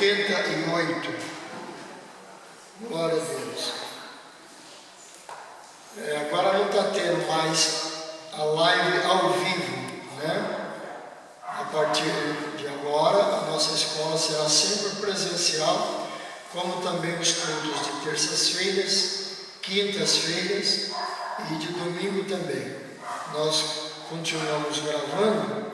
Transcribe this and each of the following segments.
88. Glória a Deus. Agora não está tendo mais a live ao vivo, né? A partir de agora, a nossa escola será sempre presencial, como também os cultos de terças-feiras, quintas-feiras e de domingo também. Nós continuamos gravando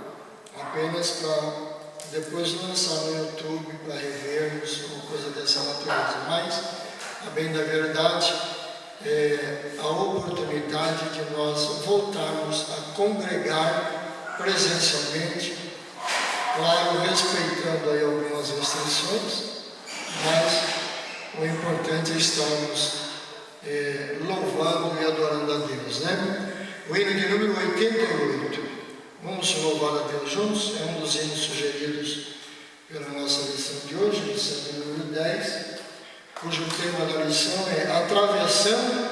apenas para depois lançar no YouTube para revermos ou coisa dessa natureza. Mas, a bem da verdade, a oportunidade de nós voltarmos a congregar presencialmente, claro, respeitando aí algumas restrições, mas o importante é estarmos louvando e adorando a Deus, né? O hino de número 88. Vamos louvar a Deus juntos? É um dos hinos sugeridos pela nossa lição de hoje, lição de número 10, cujo tema da lição é Atravessando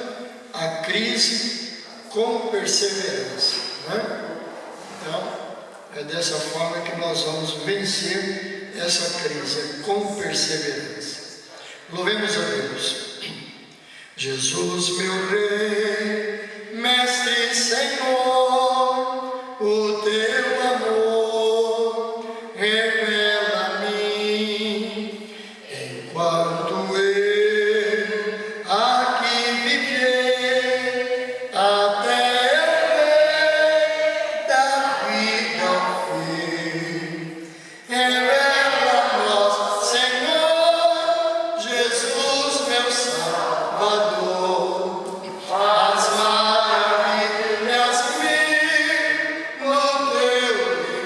a Crise com Perseverança, né? Então, é dessa forma que nós vamos vencer essa crise, com perseverança. Louvemos a Deus. Jesus, meu Rei, Mestre e Senhor, o teu amor revela a mim, enquanto eu aqui viver, até eu ver da vida ao fim. Revela a nós, Senhor, Jesus, meu Salvador, as maravilhas mil no teu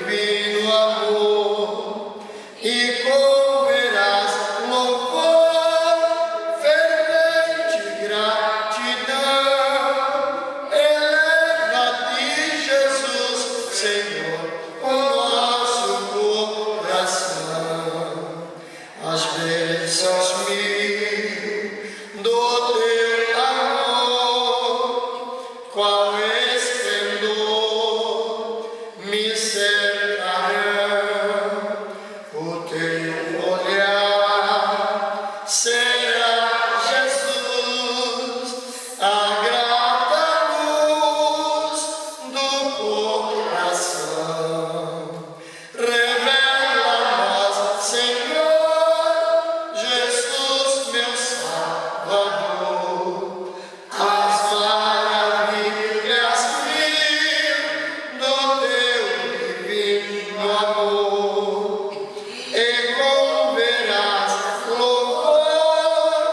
divino amor, e comerás louvor, fervente gratidão. Eleva a ti, Jesus, Senhor, o nosso coração, as bênçãos mil do teu amor, qual esplendor me cercarão, o teu olhar será, Jesus, a grata luz do coração. Revela a nós, Senhor, Jesus, meu Salvador, as maravilhas mil do teu divino amor, e converás louvor,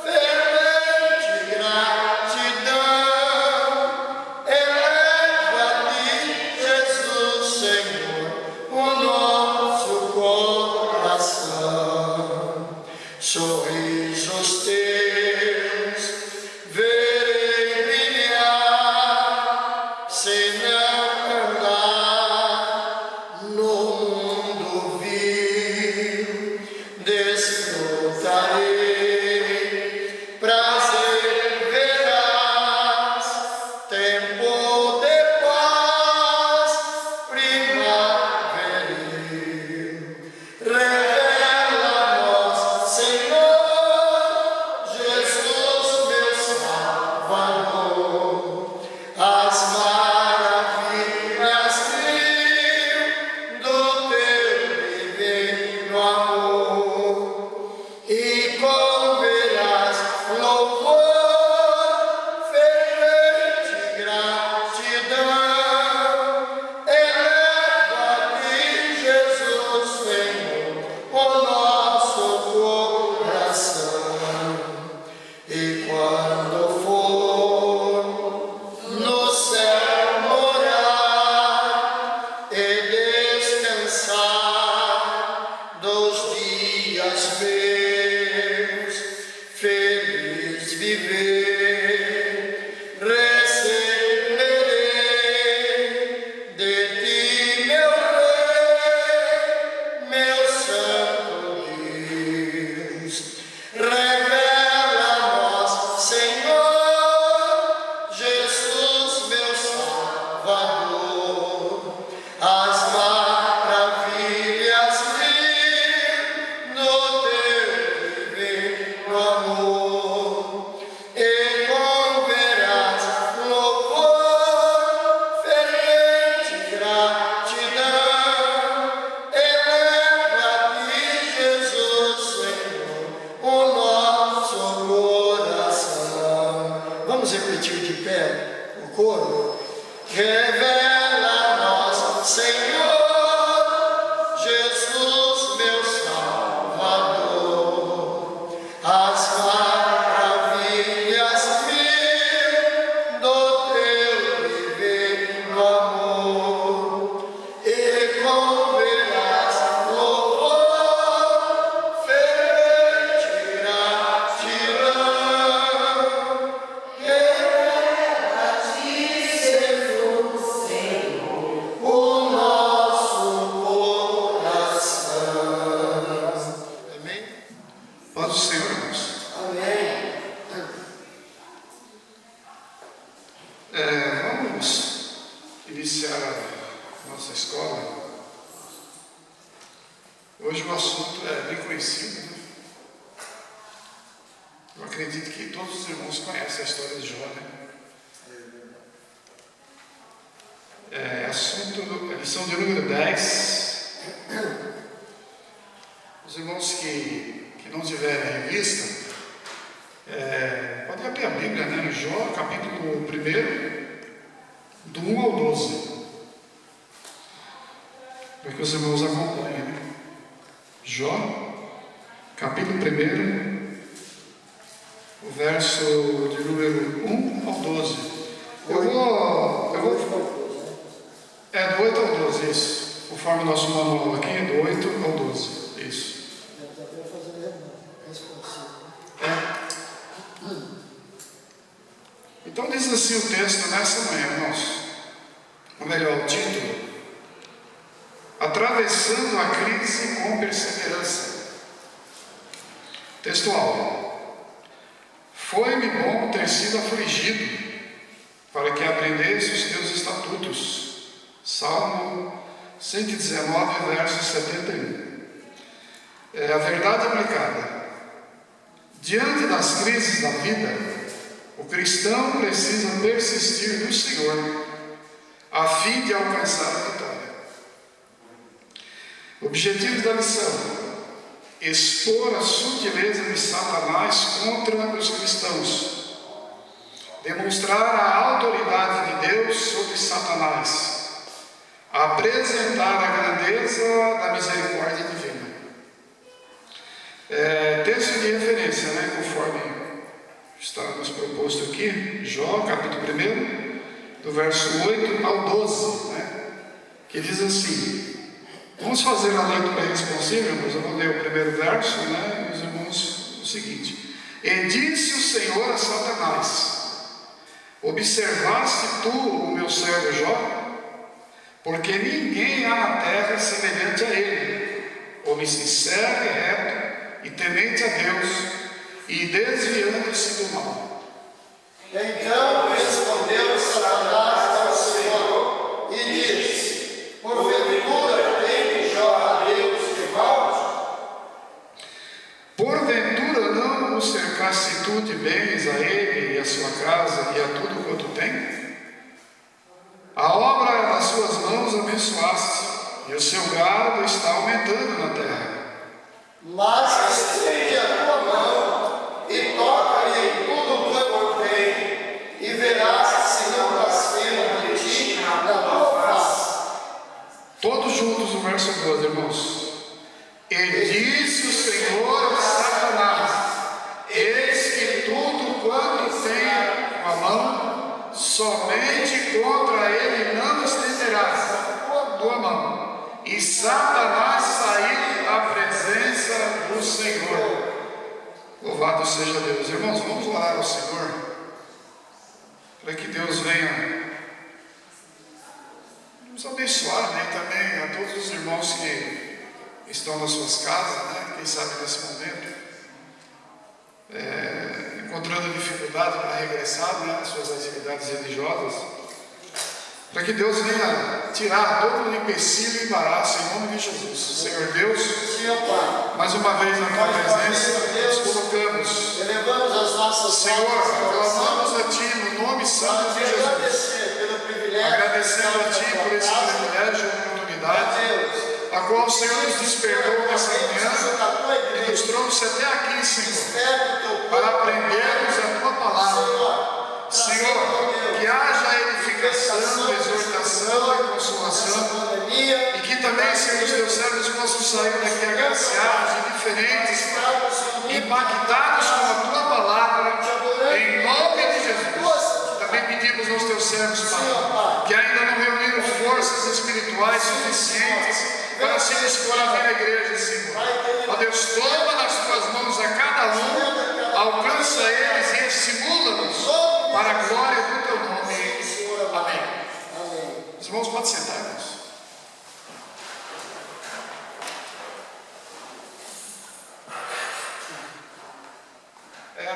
fervente gratidão. Eleva a ti, Jesus, Senhor, o nosso coração. Sorrisos teus verei brilhar, se não andar no mundo vil, desfrutarei, prazer verás, tempo de paz primaveril. Revela a nós, Senhor, Jesus, meu Salvador, as maravilhas mil do teu divino amor, e converás louvor, fervente gratidão. Eleva a ti, Jesus, Senhor, o nosso coração. E quando for no céu morar e descansar dos dias meus, feliz viver, receberei de ti, meu Rei, meu Santo Deus. Revela a nós, Senhor, Jesus, meu Salvador, as maravilhas coro. Revela-nos, Senhor, Jesus, meu Salvador, as maravilhas mil do teu divino amor, e converás louvor, fervente gratidão, revela-te, Jesus, Senhor, o nosso coração. Amém? Paz do Senhor, irmãos. Amém. Vamos iniciar a nossa escola. Hoje o assunto é bem conhecido, né? Eu acredito que todos os irmãos conhecem a história de Jó, né? Lição de número 10. Os irmãos que não tiverem revista, podem abrir a Bíblia, né? Em Jó, capítulo 1, do 1 ao 12, para que os irmãos acompanhem, né? Jó, capítulo 1, o verso de número 1 ao 12. Eu vou do 8 ao 12, isso. Conforme o nosso manual aqui, do 8 ao 12, isso. Então diz assim o texto nessa manhã, irmãos. Ou melhor, o título: Atravessando a crise com perseverança. Textual: Foi-me bom ter sido afligido, para que aprendesse os teus estatutos. Salmo 119, verso 71. A verdade aplicada. Diante das crises da vida, o cristão precisa persistir no Senhor, a fim de alcançar a vitória. Objetivo da lição: expor a sutileza de Satanás contra os cristãos, demonstrar a autoridade de Deus sobre Satanás, apresentar a grandeza da misericórdia divina. Texto de referência, né, conforme está nos proposto aqui, Jó, capítulo 1, do verso 8 ao 12, né, que diz assim. Vamos fazer a leitura responsiva, irmãos. Eu vou ler o primeiro verso, né, e os irmãos, o seguinte: E disse o Senhor a Satanás: Observaste tu o meu servo Jó? Porque ninguém há na terra semelhante a ele, homem sincero e reto, e temente a Deus, e desviando-se do mal. Então respondeu Satanás ao Senhor e disse: Porventura tem Jó a Deus de mal? Porventura não o cercaste tu de bens a ele e a sua casa e a tudo quanto tem? A obra das suas mãos abençoaste, e o seu gado está aumentando na terra. Mas estende a tua mão e toca-lhe em tudo quanto tem, e verás se não blasfema de ti na tua face. Todos juntos o verso 12, irmãos. E disse o Senhor a Satanás: Eis que tudo quanto tem com a mão, somente contra ele não estenderás tua mão. E Satanás saiu da presença do Senhor. Louvado seja Deus. Irmãos, vamos orar ao Senhor, para que Deus venha nos abençoar, né? E também a todos os irmãos que estão nas suas casas, né? Quem sabe nesse momento, encontrando dificuldade para regressar, né, às suas atividades religiosas, para que Deus venha tirar todo o empecilho e embaraço em nome de Jesus. Senhor Deus, mais uma vez na tua presença, nos colocamos, elevamos as nossas Senhor, clamamos a Ti no nome santo de Jesus, agradecendo a Ti por esse privilégio e oportunidade, a qual o Senhor nos despertou nessa manhã e nos trouxe até aqui, Senhor, para aprendermos a Tua palavra. Senhor, que haja edificação, exortação e consolação, e que também, Senhor, os teus servos possam sair daqui agraciados e diferentes, impactados com a tua palavra, em nome de Jesus. Também pedimos aos teus servos, Pai, que ainda não reuniram forças espirituais suficientes para se dispor a vir à igreja, Senhor. Ó Deus, toma nas tuas mãos a cada um, alcança eles e estimula-nos para a glória do teu nome. Amém. Os irmãos podem sentar, irmãos.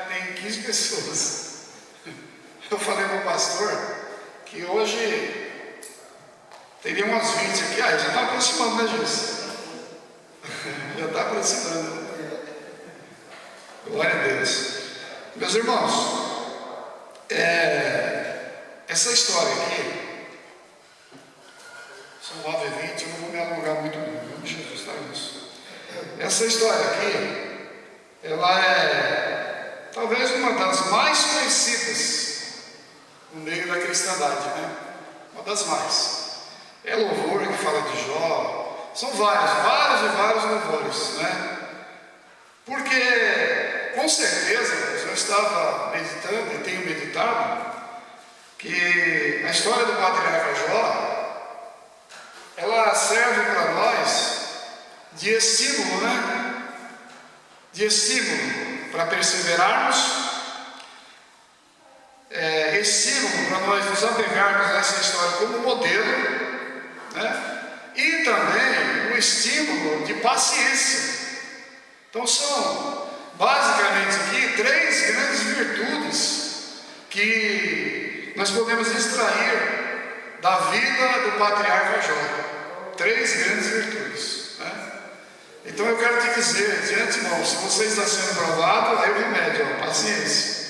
Tem 15 pessoas. Eu falei para o pastor que hoje teria umas 20 aqui. Já está aproximando, né, Jesus? Já está aproximando. Glória a Deus. Meus irmãos, essa história aqui, são 9h20, eu não vou me alongar muito não. Vamos, Jesus, está isso. Essa história aqui, ela é talvez uma das mais conhecidas no meio da cristandade, né? Uma das mais. É louvor que fala de Jó. São vários louvores, né? Porque, com certeza, eu estava meditando e tenho meditado que a história do patriarca Jó, ela serve para nós de estímulo, né? De estímulo para perseverarmos, estímulo para nós nos apegarmos a essa história como modelo, né? E também um estímulo de paciência. Então são basicamente aqui 3 grandes virtudes que nós podemos extrair da vida do patriarca Jó. 3 grandes virtudes, né? Então eu quero te dizer de antemão, se você está sendo provado, aí o remédio, paciência.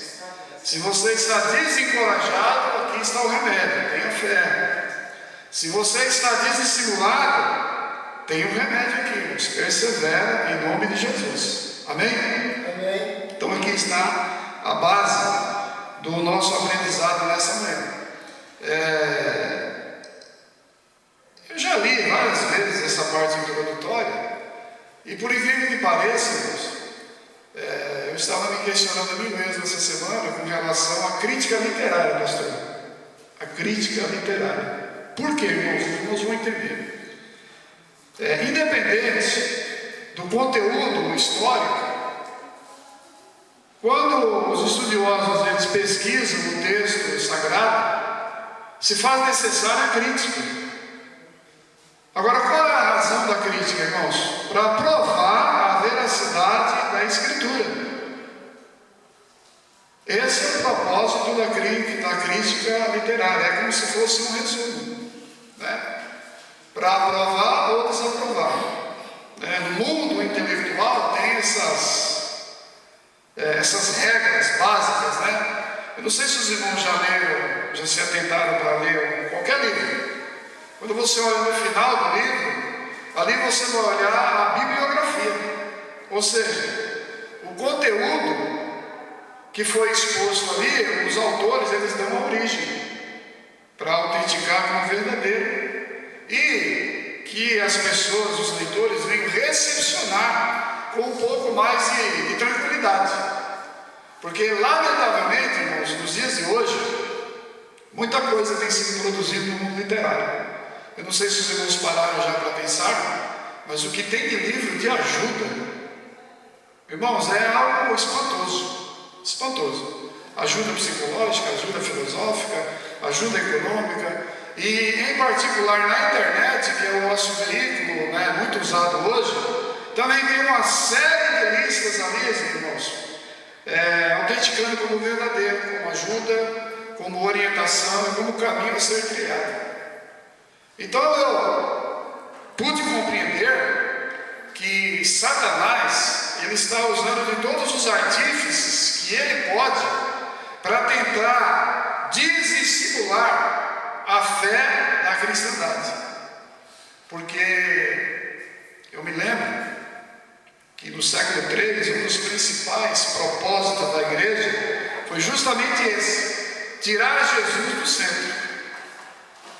Se você está desencorajado, aqui está o remédio, tenha fé. Se você está desestimulado, tem um remédio aqui, irmãos. Persevera em nome de Jesus. Amém? Amém. Então aqui está a base do nosso aprendizado nessa manhã. Eu já li várias vezes essa parte introdutória, e por incrível que pareça, irmãos, eu estava me questionando a mim mesmo essa semana com relação à crítica literária, pastor. A crítica literária. Por quê, irmãos? Os irmãos vão entender. Independente do conteúdo histórico, quando os estudiosos eles pesquisam o texto sagrado, se faz necessária a crítica. Agora, qual é a razão da crítica, irmãos? Para provar a veracidade da Escritura. Esse é o propósito da crítica literária, é como se fosse um resumo, né? Para aprovar ou desaprovar. No mundo intelectual tem essas regras básicas, né? Eu não sei se os irmãos já se atentaram para ler qualquer livro. Quando você olha no final do livro, ali você vai olhar a bibliografia, ou seja, o conteúdo que foi exposto ali, os autores eles dão uma origem para autenticar como verdadeiro e que as pessoas, os leitores, venham recepcionar com um pouco mais de tranquilidade, porque lamentavelmente, irmãos, nos dias de hoje, muita coisa tem sido produzida no mundo literário. Eu não sei se os irmãos pararam já para pensar, mas o que tem de livro de ajuda, irmãos, é algo espantoso. Ajuda psicológica, ajuda filosófica, ajuda econômica, e em particular na internet, que é o nosso veículo, né, muito usado hoje, também tem uma série de listas ali, irmãos, autenticando como verdadeiro, como ajuda, como orientação e como caminho a ser criado. Então eu pude compreender que Satanás ele está usando de todos os artífices que ele pode para tentar desestimular a fé na cristandade. Porque eu me lembro que no século III um dos principais propósitos da igreja foi justamente esse: tirar Jesus do centro.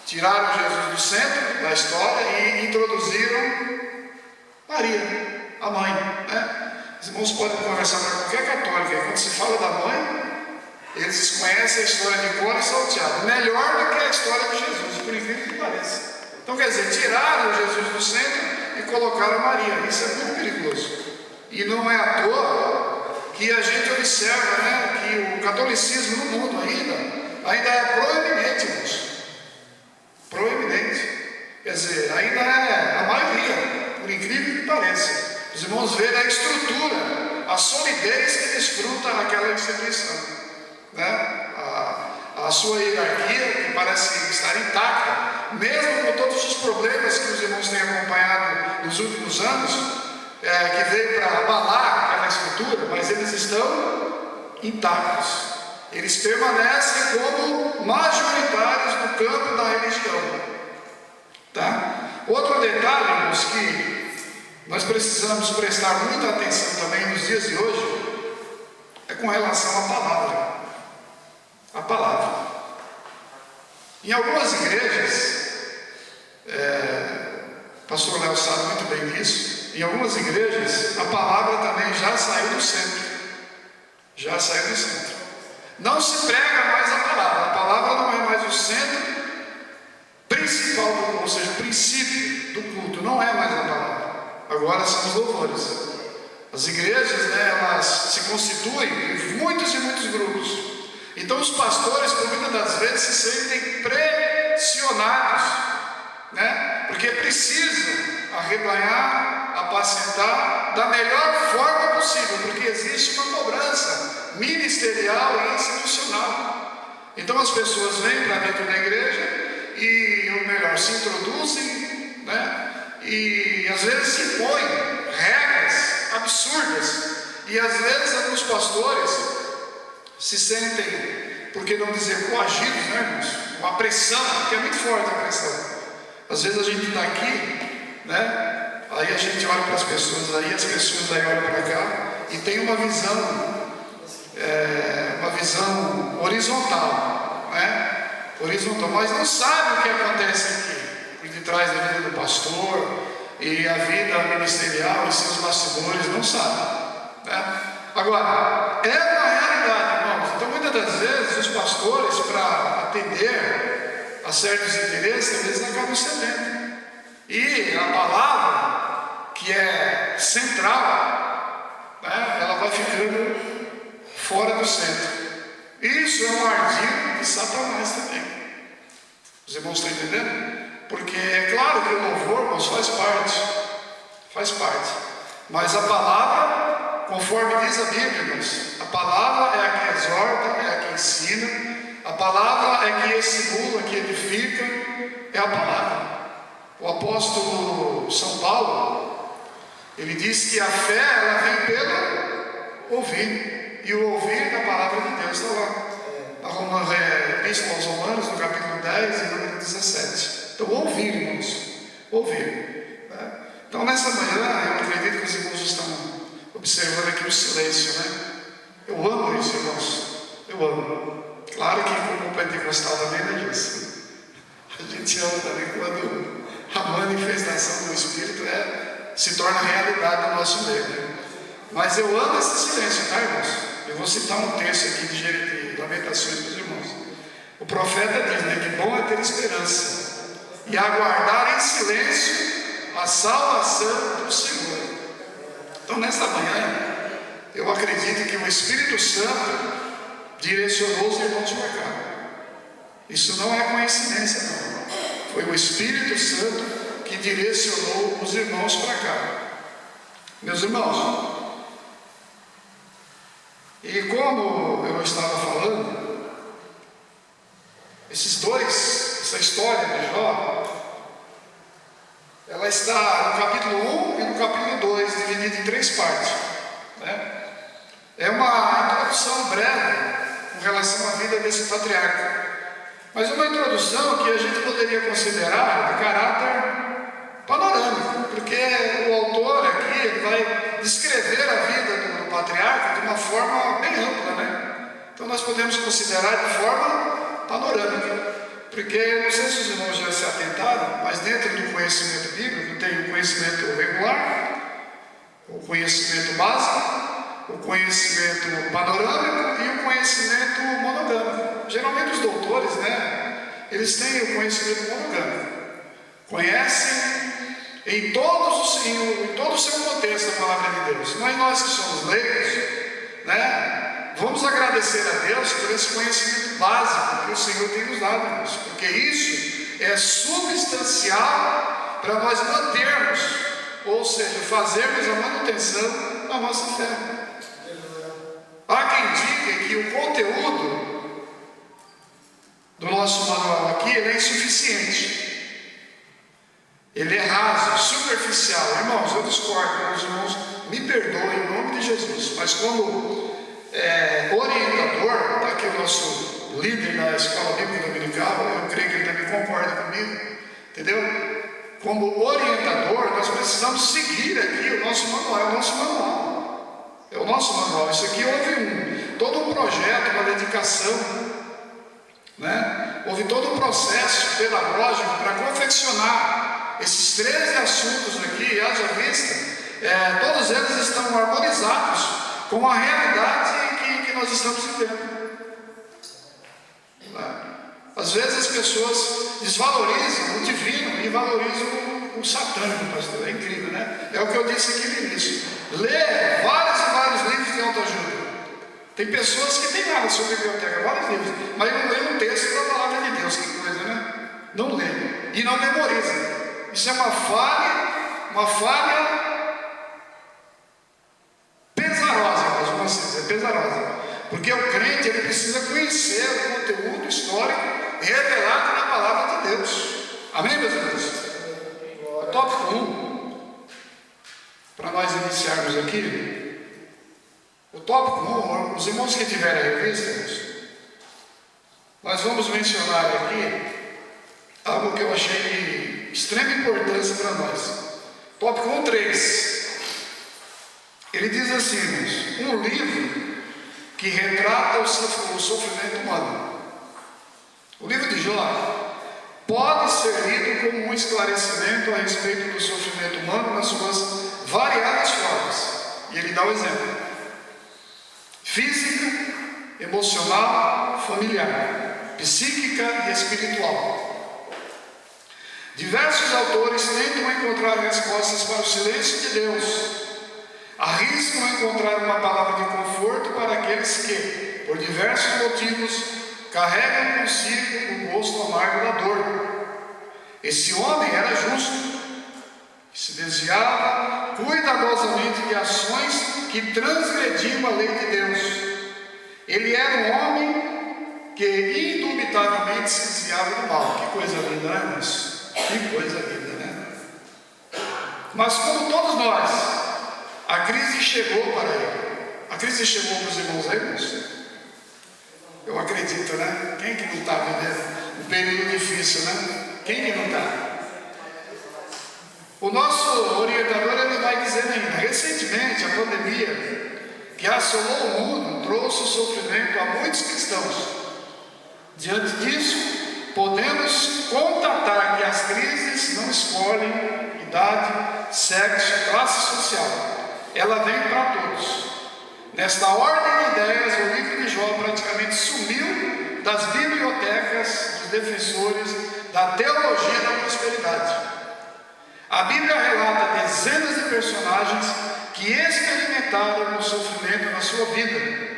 Tiraram Jesus do centro da história e introduziram Maria, a mãe, né? Os irmãos podem conversar com qualquer católico, quando se fala da mãe, eles conhecem a história de cor e salteado, melhor do que a história de Jesus, por incrível que pareça. Então, quer dizer, tiraram Jesus do centro e colocaram Maria. Isso é muito perigoso. E não é à toa que a gente observa, né, que o catolicismo no mundo ainda é proeminente, irmãos. Proeminente. Quer dizer, ainda é a maioria, por incrível que pareça. Os irmãos veem a estrutura, a solidez que desfruta aquela instituição, né? A sua hierarquia, que parece estar intacta, mesmo com todos os problemas que os irmãos têm acompanhado nos últimos anos, que veio para abalar aquela estrutura, mas eles estão intactos. Eles permanecem como majoritários no campo da religião. Tá? Outro detalhe, irmãos, que nós precisamos prestar muita atenção também nos dias de hoje, é com relação à palavra. A palavra. Em algumas igrejas, o pastor Léo sabe muito bem disso, em algumas igrejas a palavra também já saiu do centro. Já saiu do centro. Não se prega mais a palavra não é mais o centro principal do culto, ou seja, o princípio do culto, não é mais a palavra. Agora são os louvores. As igrejas, né, elas se constituem em muitos e muitos grupos. Então os pastores, por muitas das vezes, se sentem pressionados, né? Porque precisam arrebanhar, apacentar da melhor forma possível, porque existe uma cobrança ministerial e institucional. Então as pessoas vêm para dentro da igreja e, ou melhor, se introduzem, né? E às vezes se impõem regras absurdas, e às vezes alguns pastores se sentem, por que não dizer, coagidos, né, irmãos? Uma pressão, porque é muito forte a pressão. Às vezes a gente está aqui, né? Aí a gente olha para as pessoas, aí as pessoas aí olham para cá e tem uma visão horizontal, né? Horizontal, mas não sabe o que acontece aqui, por detrás da vida do pastor e a vida ministerial e seus bastidores, não sabe, né? Agora, é uma realidade, irmãos. Então, muitas das vezes, os pastores, para atender a certos interesses, eles acabam cedendo. E a palavra, que é central, né, ela vai ficando fora do centro. Isso é um ardil de Satanás também. Os irmãos estão entendendo? Porque é claro que o louvor, irmãos, faz parte. Mas a palavra, conforme diz a Bíblia, irmãos, a palavra é a que exorta, é a que ensina, a palavra é que estimula, que edifica, é a palavra. O apóstolo São Paulo, ele diz que a fé, ela vem pelo ouvir, e o ouvir da palavra de Deus. Está lá, na Epístola aos Romanos, no capítulo 10 e número 17. Então, ouvir, irmãos, ouvir, né? Então, nessa manhã, eu acredito que os irmãos estão observando aqui o silêncio, né? Eu amo isso, irmãos, eu amo. Claro que como pentecostal também não é disso. A gente ama também quando a manifestação do Espírito se torna realidade no nosso meio, né? Mas eu amo esse silêncio, tá, irmãos? Eu vou citar um texto aqui de Lamentações para os irmãos. O profeta diz, né, que bom é ter esperança e aguardar em silêncio a salvação do Senhor. Então, nesta manhã, eu acredito que o Espírito Santo direcionou os irmãos para cá. Isso não é coincidência, não. Foi o Espírito Santo que direcionou os irmãos para cá. Meus irmãos, e como eu estava falando, essa história de Jó, ela está no capítulo 1 e no capítulo 2, dividida em 3 partes, né? É uma introdução breve com relação à vida desse patriarca, mas uma introdução que a gente poderia considerar de caráter panorâmico, porque o autor aqui ele vai descrever a vida do patriarca de uma forma bem ampla, né? Então nós podemos considerar de forma panorâmica. Porque, não sei se os irmãos já se atentaram, mas dentro do conhecimento bíblico tem o conhecimento regular, o conhecimento básico, o conhecimento panorâmico e o conhecimento monogâmico. Geralmente os doutores, né, eles têm o conhecimento monogâmico. Conhecem em todo o seu contexto a palavra de Deus. Mas nós que somos leigos, né, vamos agradecer a Deus por esse conhecimento básico que o Senhor tem nos dado, irmãos, porque isso é substancial para nós mantermos, ou seja, fazermos a manutenção da nossa fé. Há quem diga que o conteúdo do nosso manual aqui ele é insuficiente. Ele é raso, superficial. Irmãos, eu discordo, os irmãos me perdoem em nome de Jesus, mas como orientador, está aqui o nosso líder da escola bíblica dominical, eu creio que ele também concorda comigo, entendeu? Como orientador, nós precisamos seguir aqui o nosso manual, é o nosso manual. É o nosso manual. Isso aqui houve todo um projeto, uma dedicação, né? Houve todo um processo pedagógico para confeccionar esses 13 assuntos aqui, haja vista, todos eles estão harmonizados com a realidade que nós estamos vivendo. Às vezes as pessoas desvalorizam o divino e valorizam o satânico, pastor. É incrível, né? É o que eu disse aqui no início. Lê vários e vários livros de autoajuda. Tem pessoas que têm lá na sua biblioteca, vários livros, mas não lê um texto da palavra de Deus. Que coisa, né? Não lê e não memoriza. Isso é uma falha pesarosa, vamos dizer, pesarosa. Porque o crente ele precisa conhecer o conteúdo histórico revelado na palavra de Deus. Amém, meus irmãos? O tópico 1, para nós iniciarmos aqui, o tópico 1, os irmãos que tiverem a revista, nós vamos mencionar aqui algo que eu achei de extrema importância para nós. Tópico 1.3. Ele diz assim, irmãos, um livro que retrata o sofrimento humano. O livro de Jó pode ser lido como um esclarecimento a respeito do sofrimento humano nas suas variadas formas. E ele dá o exemplo: física, emocional, familiar, psíquica e espiritual. Diversos autores tentam encontrar respostas para o silêncio de Deus. Arriscam encontrar uma palavra de conforto para aqueles que, por diversos motivos, carregam consigo o gosto amargo da dor. Esse homem era justo, se desviava cuidadosamente de ações que transgrediam a lei de Deus. Ele era um homem que indubitavelmente se desviava do mal. Que coisa linda, né, irmãos? Que coisa linda, né? Mas como todos nós, a crise chegou para ele. A crise chegou para os irmãos aí, irmãos? Eu acredito, né? Quem que não está vivendo um período difícil, né? Quem que não está? O nosso orientador ele vai dizer ainda: recentemente a pandemia que assolou o mundo trouxe sofrimento a muitos cristãos. Diante disso, podemos constatar que as crises não escolhem idade, sexo, classe social. Ela vem para todos. Nesta ordem de ideias, o livro de Jó praticamente sumiu das bibliotecas dos defensores da teologia da prosperidade. A Bíblia relata dezenas de personagens que experimentaram o sofrimento na sua vida.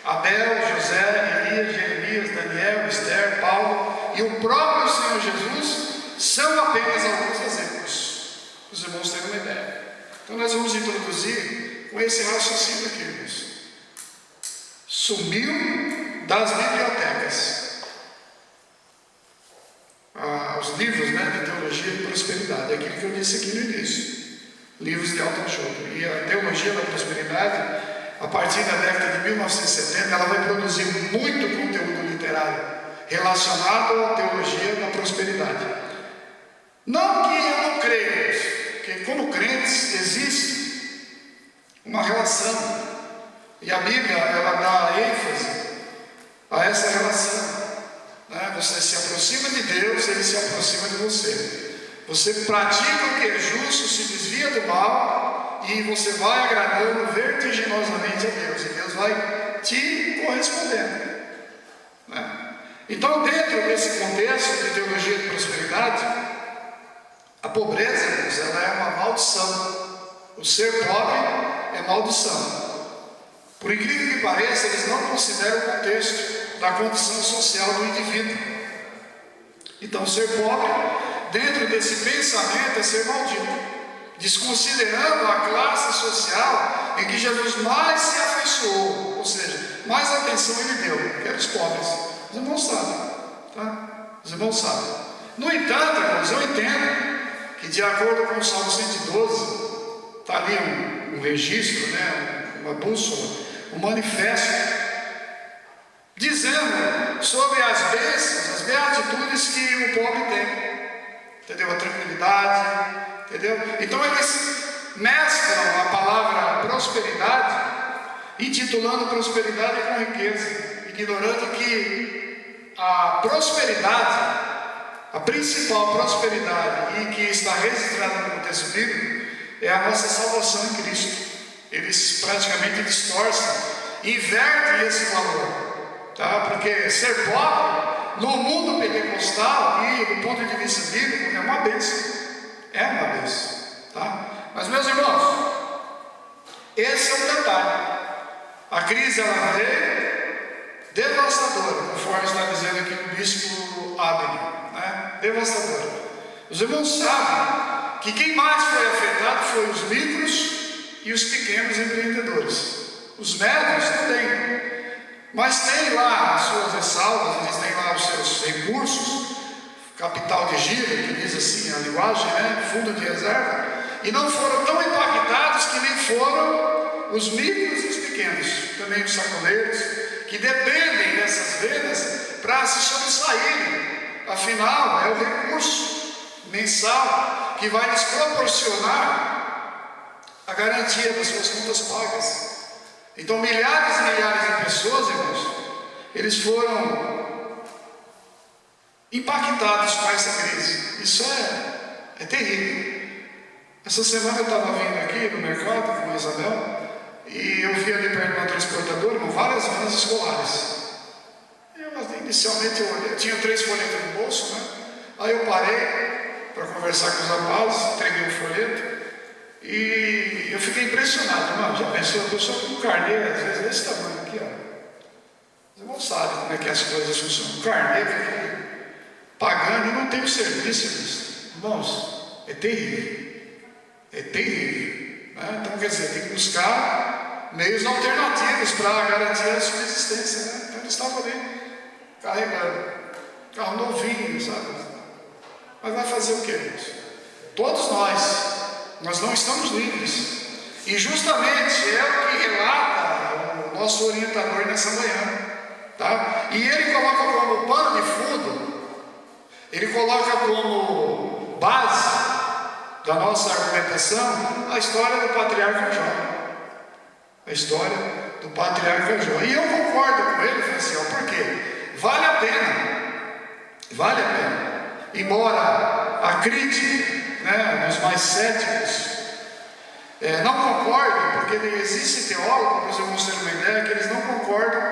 Abel, José, Elias, Jeremias, Daniel, Esther, Paulo e o próprio Senhor Jesus são apenas alguns exemplos. Os irmãos têm uma ideia. Então nós vamos introduzir com esse raciocínio aqui, irmãos. Sumiu das bibliotecas os livros, né, de teologia e prosperidade. É aquilo que eu disse aqui no início. Livros de autoajuda. E a teologia da prosperidade, a partir da década de 1970, ela vai produzir muito conteúdo literário relacionado à teologia da prosperidade. Não que eu não creia, que como crentes existe uma relação, e a Bíblia ela dá ênfase a essa relação, né? você se aproxima de Deus, Ele se aproxima de você. Você pratica o que é justo, se desvia do mal, e você vai agradando vertiginosamente a Deus, e Deus vai te correspondendo, né? Então, dentro desse contexto de teologia de prosperidade, a pobreza, irmãos, ela é uma maldição. O ser pobre é maldição. Por incrível que pareça, eles não consideram o contexto da condição social do indivíduo. Então, ser pobre, dentro desse pensamento, é ser maldito, desconsiderando a classe social em que Jesus mais se afeiçoou, ou seja, mais atenção Ele deu, que eram os pobres. Os irmãos sabem, tá? Os irmãos sabem. No entanto, irmãos, eu entendo que, de acordo com o Salmo 112, está ali um registro, né? Uma bússola, um manifesto, dizendo sobre as bênçãos, as beatitudes que o pobre tem, entendeu? A tranquilidade, entendeu? Então eles mesclam a palavra prosperidade, intitulando prosperidade com riqueza, ignorando que a prosperidade, a principal prosperidade, e que está registrada no contexto bíblico, é a nossa salvação em Cristo. Eles praticamente distorcem, invertem esse valor, tá? Porque ser pobre no mundo pentecostal e do ponto de vista bíblico é uma bênção, tá? Mas, meus irmãos, esse é um detalhe. A crise, ela veio devastadora, conforme está dizendo aqui o bispo Abel, né? Devastadora. Os irmãos sabem que quem mais foi afetado foi os micros e os pequenos empreendedores. Os médios também, mas tem lá as suas ressalvas, eles têm lá os seus recursos, capital de giro, que diz assim a linguagem, né? Fundo de reserva, e não foram tão impactados que nem foram os micros e os pequenos, também os sacoleiros, que dependem dessas vendas para se sobressaírem. Afinal, é o recurso mensal que vai lhes proporcionar a garantia das suas contas pagas. Então, milhares e milhares de pessoas, irmãos, eles foram impactados com essa crise. Isso é terrível. Essa semana eu estava vindo aqui no mercado com a Isabel, e eu vi ali perto de uma transportadora com várias vans escolares. Inicialmente eu tinha 3 folhetos no bolso, né? Aí eu parei para conversar com os rapazes, entreguei o folheto e eu fiquei impressionado. Mano, já pensou, a pessoa com um carnê, às vezes desse tamanho aqui, ó. Os irmãos sabem como é que as coisas funcionam. O carnê fica pagando e não tem o serviço. Irmãos, é terrível. É terrível, né? Então, quer dizer, tem que buscar meios alternativos para garantir a subsistência, né? Então, eles estavam ali carregando, carro novinho, sabe? Mas vai fazer o quê, irmãos? Todos nós não estamos livres. E justamente é o que relata o nosso orientador nessa manhã, tá? E ele coloca como pano de fundo, ele coloca como base da nossa argumentação a história do patriarca Jó. A história do patriarca Jó. E eu concordo com ele, Franciel, por quê? Vale a pena. Embora a crítica, né, dos mais céticos não concordem, porque existem teólogos, para os irmãos terem uma ideia, que eles não concordam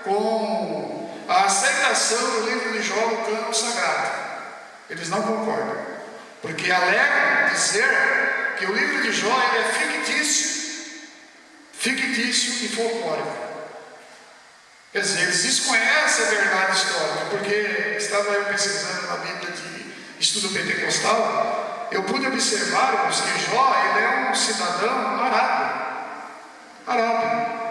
com a aceitação do livro de Jó no cânon sagrado. Eles não concordam, porque alegam dizer que o livro de Jó é fictício e folclórico. Quer dizer, eles desconhecem a verdade histórica, porque estava eu pesquisando na Bíblia de estudo pentecostal, eu pude observar, irmãos, que Jó, ele é um cidadão arábio.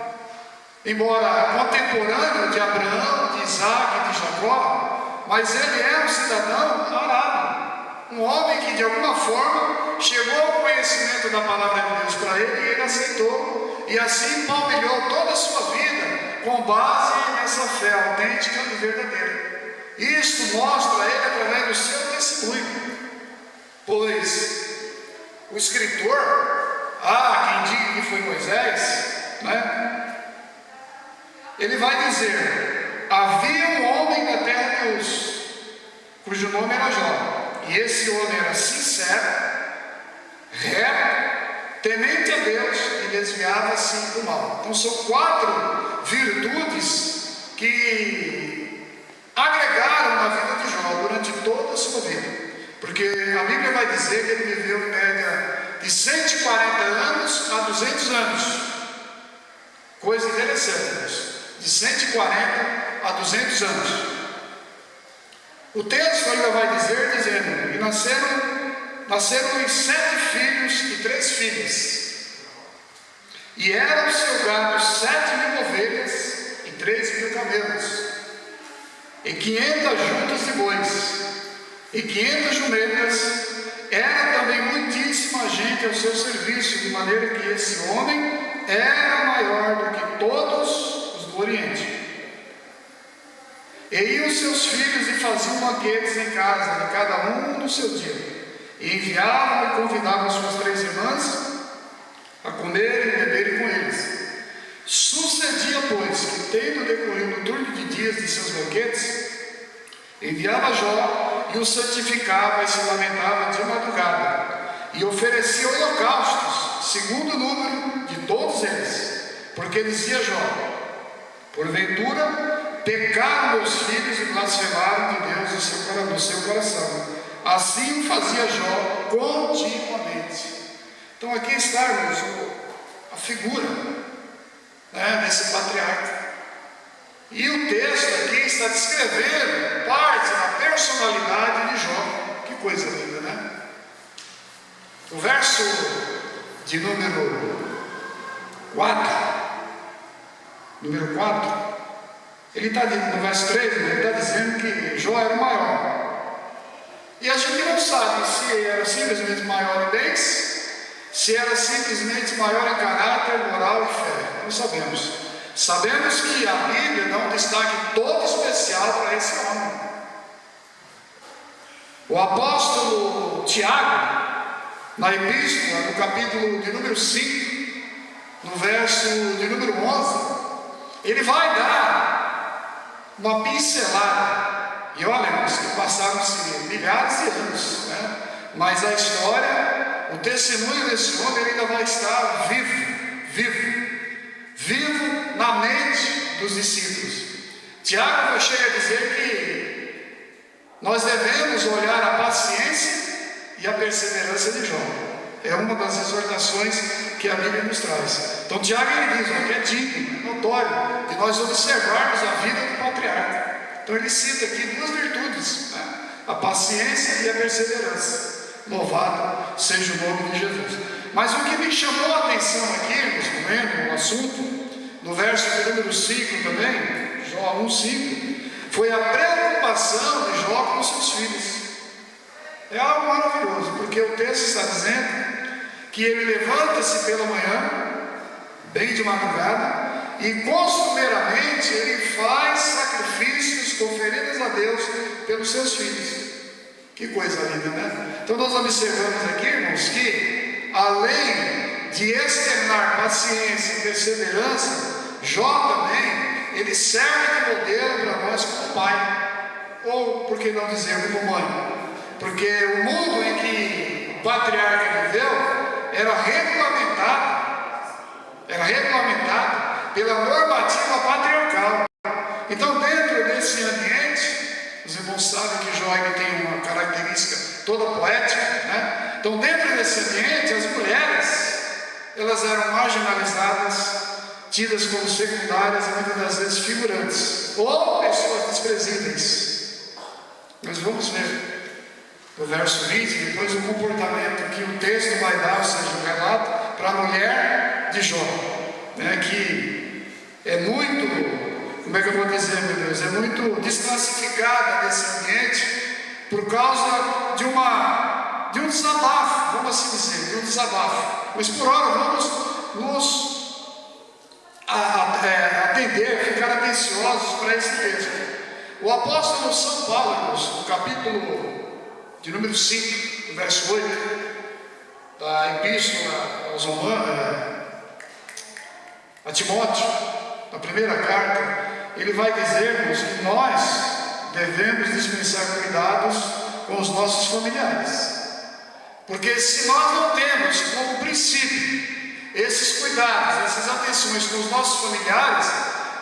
Embora contemporâneo de Abraão, de Isaac e de Jacó, mas ele é um cidadão arábio, um homem que de alguma forma chegou ao conhecimento da palavra de Deus para ele, e ele aceitou, e assim palmilhou toda a sua vida com base nessa fé autêntica e verdadeira. Isto mostra ele através do seu testemunho, pois o escritor, quem diga que foi Moisés, né? Ele vai dizer: havia um homem na terra de Uz, cujo nome era Jó, e esse homem era sincero, reto, temente a Deus e desviava-se do mal. Então são 4 virtudes que agregaram na vida de Jó durante toda a sua vida. Porque a Bíblia vai dizer que ele viveu em média de 140 anos a 200 anos. Coisa interessante isso. De 140 a 200 anos. O texto ainda vai dizer, dizendo, e nasceram-lhe 7 filhos e 3 filhas. E era o seu gado 7.000 ovelhas e 3.000 camelos, e 500 juntas de bois, e 500 jumentas. Era também muitíssima gente ao seu serviço, de maneira que esse homem era maior do que todos os do Oriente. E iam seus filhos e faziam banquetes em casa, de cada um no seu dia. E enviavam e convidavam suas 3 irmãs a comerem e beberem com eles. Sucedia, pois, que tendo decorrido o turno de dias de seus banquetes, enviava Jó e o santificava e se lamentava de madrugada, e oferecia holocaustos, segundo o número de todos eles, porque dizia Jó: porventura pecaram meus filhos e blasfemaram de Deus no seu coração. Assim o fazia Jó continuamente. Então aqui está, irmãos, a figura, desse patriarca. E o texto aqui está descrevendo parte da personalidade de Jó. Que coisa linda, né? O verso de número 4, ele está no verso 3, ele está dizendo que Jó era o maior. E a gente não sabe se era simplesmente maior em bens, se era simplesmente maior em caráter, moral e fé. Não sabemos. Sabemos que a Bíblia dá um destaque todo especial para esse homem. O apóstolo Tiago, na epístola, no capítulo de número 5, no verso de número 11, ele vai dar uma pincelada. E olha, irmãos, que passaram-se milhares de anos, mas a história, o testemunho desse homem ainda vai estar vivo na mente dos discípulos. Tiago chega a dizer que nós devemos olhar a paciência e a perseverança de Jó. É uma das exortações que a Bíblia nos traz. Então Tiago ele diz, que é digno, é notório, de nós observarmos a vida do patriarca. Então ele cita aqui 2 virtudes, a paciência e a perseverança. Louvado seja o nome de Jesus. Mas o que me chamou a atenção aqui, lendo o assunto, no verso de número 5 também, Jó 1:5, foi a preocupação de Jó com seus filhos. É algo maravilhoso, porque o texto está dizendo que ele levanta-se pela manhã, bem de madrugada, e costumeiramente ele faz sacrifícios com oferendas a Deus pelos seus filhos. Que coisa linda, né? Então nós observamos aqui, irmãos, que além de externar paciência e perseverança, Jó também, ele serve de modelo para nós como pai, ou por que não dizer como mãe, porque o mundo em que o patriarca viveu era regulamentado pela normativa patriarcal. Então dentro desse ambiente, os irmãos sabem que Jó tem uma característica toda poética, Então dentro desse ambiente, as mulheres, elas eram marginalizadas, tidas como secundárias e muitas das vezes figurantes, ou pessoas desprezíveis. Mas vamos ver no verso 20, depois o comportamento que o texto vai dar, ou seja, o relato para a mulher de Jó, que é muito, como é que eu vou dizer, meu Deus, é muito desclassificada nesse ambiente por causa de um desabafo, vamos assim dizer, de um desabafo. Mas por hora vamos nos atender, ficar atenciosos para esse texto. O apóstolo São Paulo, irmãos, no capítulo de número 5, no verso 8, da epístola aos Romanos, a Timóteo, na primeira carta, ele vai dizer-nos que nós devemos dispensar cuidados com os nossos familiares. Porque se nós não temos como princípio esses cuidados, essas atenções com os nossos familiares,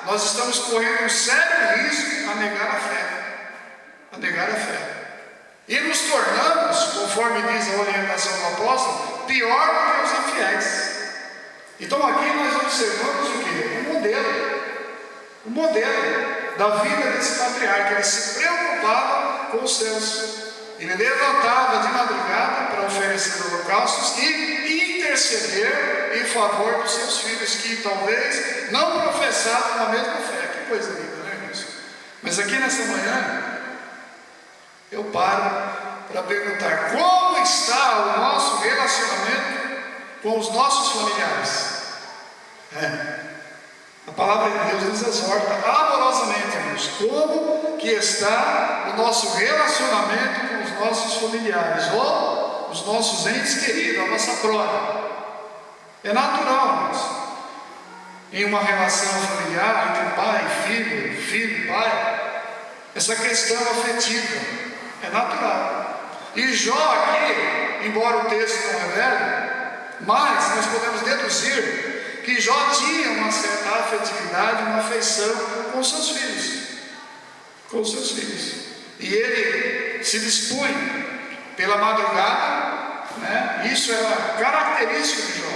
nós estamos correndo um sério risco a negar a fé. A negar a fé. E nos tornamos, conforme diz a orientação do apóstolo, pior do que os infiéis. Então aqui nós observamos o quê? O modelo da vida desse patriarca. Ele se preocupava com os seus. Ele levantava de madrugada para oferecer holocaustos e interceder em favor dos seus filhos, que talvez não professavam a mesma fé. Que coisa linda, né, irmãos? Mas aqui nessa manhã, eu paro para perguntar: como está o nosso relacionamento com os nossos familiares? A palavra de Deus nos exorta amorosamente, irmãos, como que está o nosso relacionamento com os nossos familiares, ou os nossos entes queridos, a nossa prole. É natural, irmãos, em uma relação familiar entre pai e filho, filho e pai, essa questão afetiva é natural. E Jó aqui, embora o texto não revele, mas nós podemos deduzir que Jó tinha uma certa afetividade, uma afeição com seus filhos. Com seus filhos. E ele se dispunha pela madrugada, né? Isso era característico de Jó,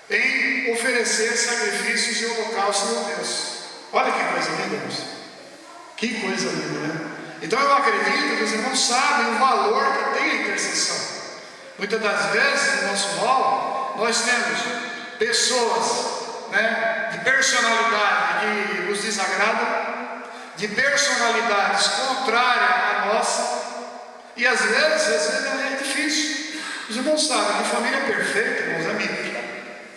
em oferecer sacrifícios e holocaustos a Deus. Olha que coisa linda, irmãos. Que coisa linda, né? Então eu acredito que os irmãos sabem o valor que tem a intercessão. Muitas das vezes no nosso rol nós temos pessoas, né, de personalidade que nos desagrada, de personalidades contrárias à nossa, e às vezes é difícil. Os irmãos sabem que família perfeita, irmãos, é mito.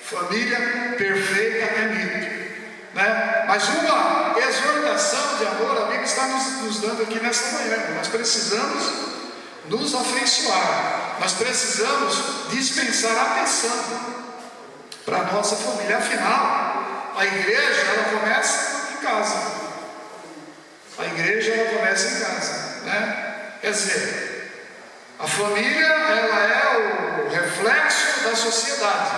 Família perfeita é mito, né? Mas uma exortação de amor a Bíblia está nos dando aqui nesta manhã. Nós precisamos nos afeiçoar, nós precisamos dispensar a atenção para a nossa família. Afinal, a igreja ela começa em casa. A igreja ela começa em casa, né? Quer dizer, a família ela é o reflexo da sociedade.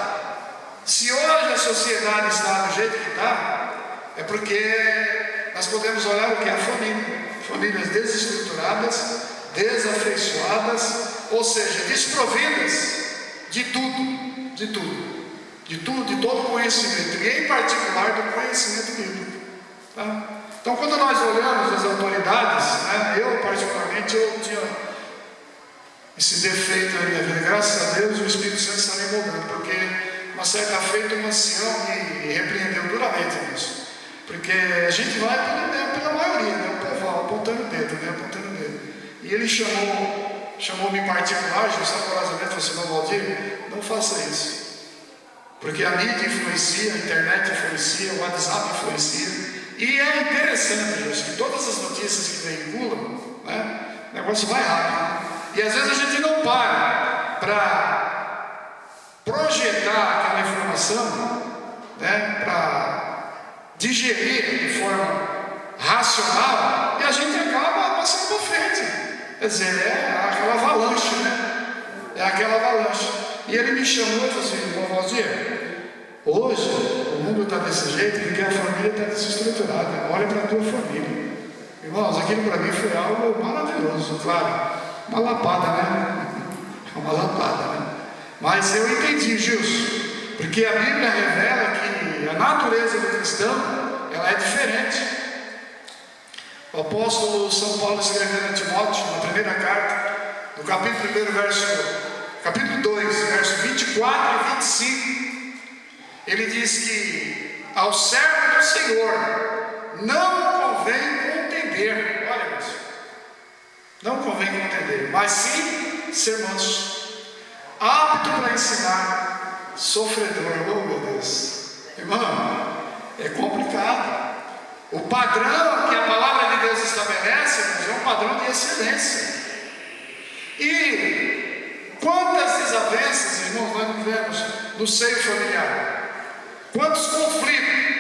Se hoje a sociedade está do jeito que está, é porque nós podemos olhar o que é a família. Famílias desestruturadas, desafeiçoadas, ou seja, desprovidas de tudo, de tudo. De tudo, de todo conhecimento, e em particular do conhecimento bíblico. Tá? Então, quando nós olhamos as autoridades, né, eu particularmente eu tinha esse defeito na minha vida. Graças a Deus o Espírito Santo está me moldando, porque uma certa feita um ancião me repreendeu duramente nisso. Porque a gente vai pela maioria, né, o povo apontando o dedo, né, apontando o dedo. E ele chamou-me em particular, saborosamente, falou assim: não, Valdir, não faça isso. Porque a mídia influencia, a internet influencia, o WhatsApp influencia. E é interessante, Jesus, que todas as notícias que veiculam, né, o negócio vai rápido. E às vezes a gente não para projetar aquela informação, né, para digerir de forma racional, e a gente acaba passando para frente. Quer dizer, é aquela avalanche, né? É aquela avalanche. E ele me chamou e falou assim: irmão Valdir, hoje o mundo está desse jeito porque a família está desestruturada. Olha para a tua família. Irmãos, aquilo para mim foi algo maravilhoso, claro. Uma lapada, né? Uma lapada, né? Mas eu entendi, Gilson, porque a Bíblia revela que a natureza do cristão ela é diferente. O apóstolo São Paulo escrevendo a Timóteo, na primeira carta, no capítulo 1, capítulo 2, verso 24 e 25, ele diz que ao servo do Senhor não convém contender. Olha isso, não convém contender, mas sim ser manso, apto para ensinar, sofredor. Oh meu Deus, irmão, é complicado. O padrão que a palavra de Deus estabelece é um padrão de excelência. E quantas desavenças, irmãos, nós vivemos no seio familiar? Quantos conflitos?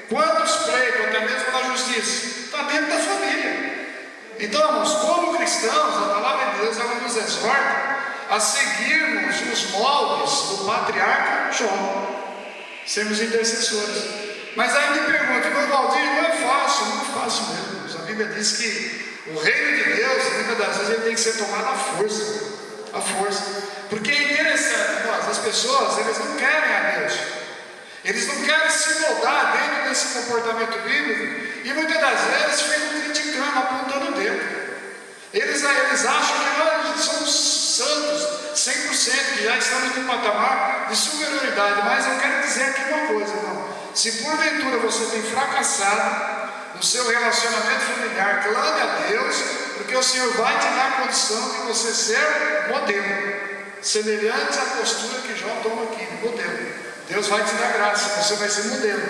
Quantos pleitos, até mesmo na justiça? Está dentro da família. Então, irmãos, como cristãos, a palavra de Deus ela nos exorta a seguirmos os moldes do patriarca Jó, sermos intercessores. Mas aí me pergunta, meu Valdir, não é fácil mesmo. A Bíblia diz que o reino de Deus, muitas das vezes, ele tem que ser tomado à força. Porque é interessante, irmãos, as pessoas, eles não querem a Deus. Eles não querem se moldar dentro desse comportamento bíblico e muitas das vezes ficam criticando, apontando o dedo. Eles acham que nós somos santos, 100%, que já estamos no patamar de superioridade. Mas eu quero dizer aqui uma coisa, irmão. Se porventura você tem fracassado no seu relacionamento familiar, clame a Deus, porque o Senhor vai te dar condição de você ser modelo, semelhante à postura que Jó toma aqui, modelo. Deus vai te dar graça, você vai ser modelo.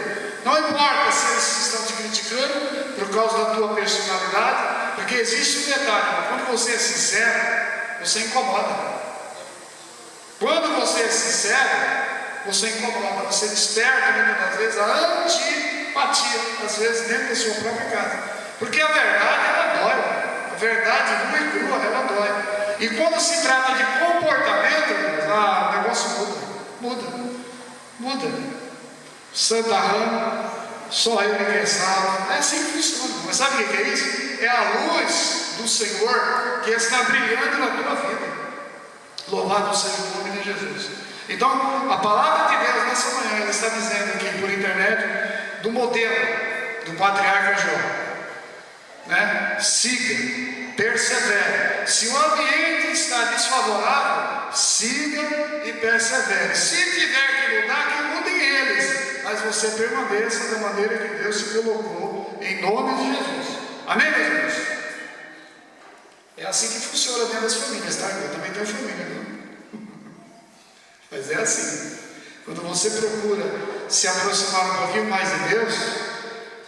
Não importa se eles estão te criticando por causa da tua personalidade, porque existe um detalhe, quando você é sincero, você incomoda. Quando você é sincero, você incomoda, você desperta muitas das vezes a antipatia, às vezes dentro da sua própria casa. Porque a verdade ela dói, a verdade nua e crua ela dói. E quando se trata de comportamento, o negócio muda. Santa Rama, só ele que é salvo. É assim que funciona. Mas sabe o que é isso? É a luz do Senhor que está brilhando na tua vida. Louvado seja o nome de Jesus. Então, a palavra de Deus nessa manhã, ela está dizendo aqui por intermédio do modelo do patriarca Jó, né? Siga, persevere. Se o ambiente está desfavorável, siga e persevere. Se tiver que mudar, que mudem eles, mas você permaneça da maneira que Deus se colocou, em nome de Jesus. Amém, meus irmãos? É assim que funciona dentro das famílias, tá? Eu também tenho família, viu? Mas é assim. Quando você procura se aproximar um pouquinho mais de Deus,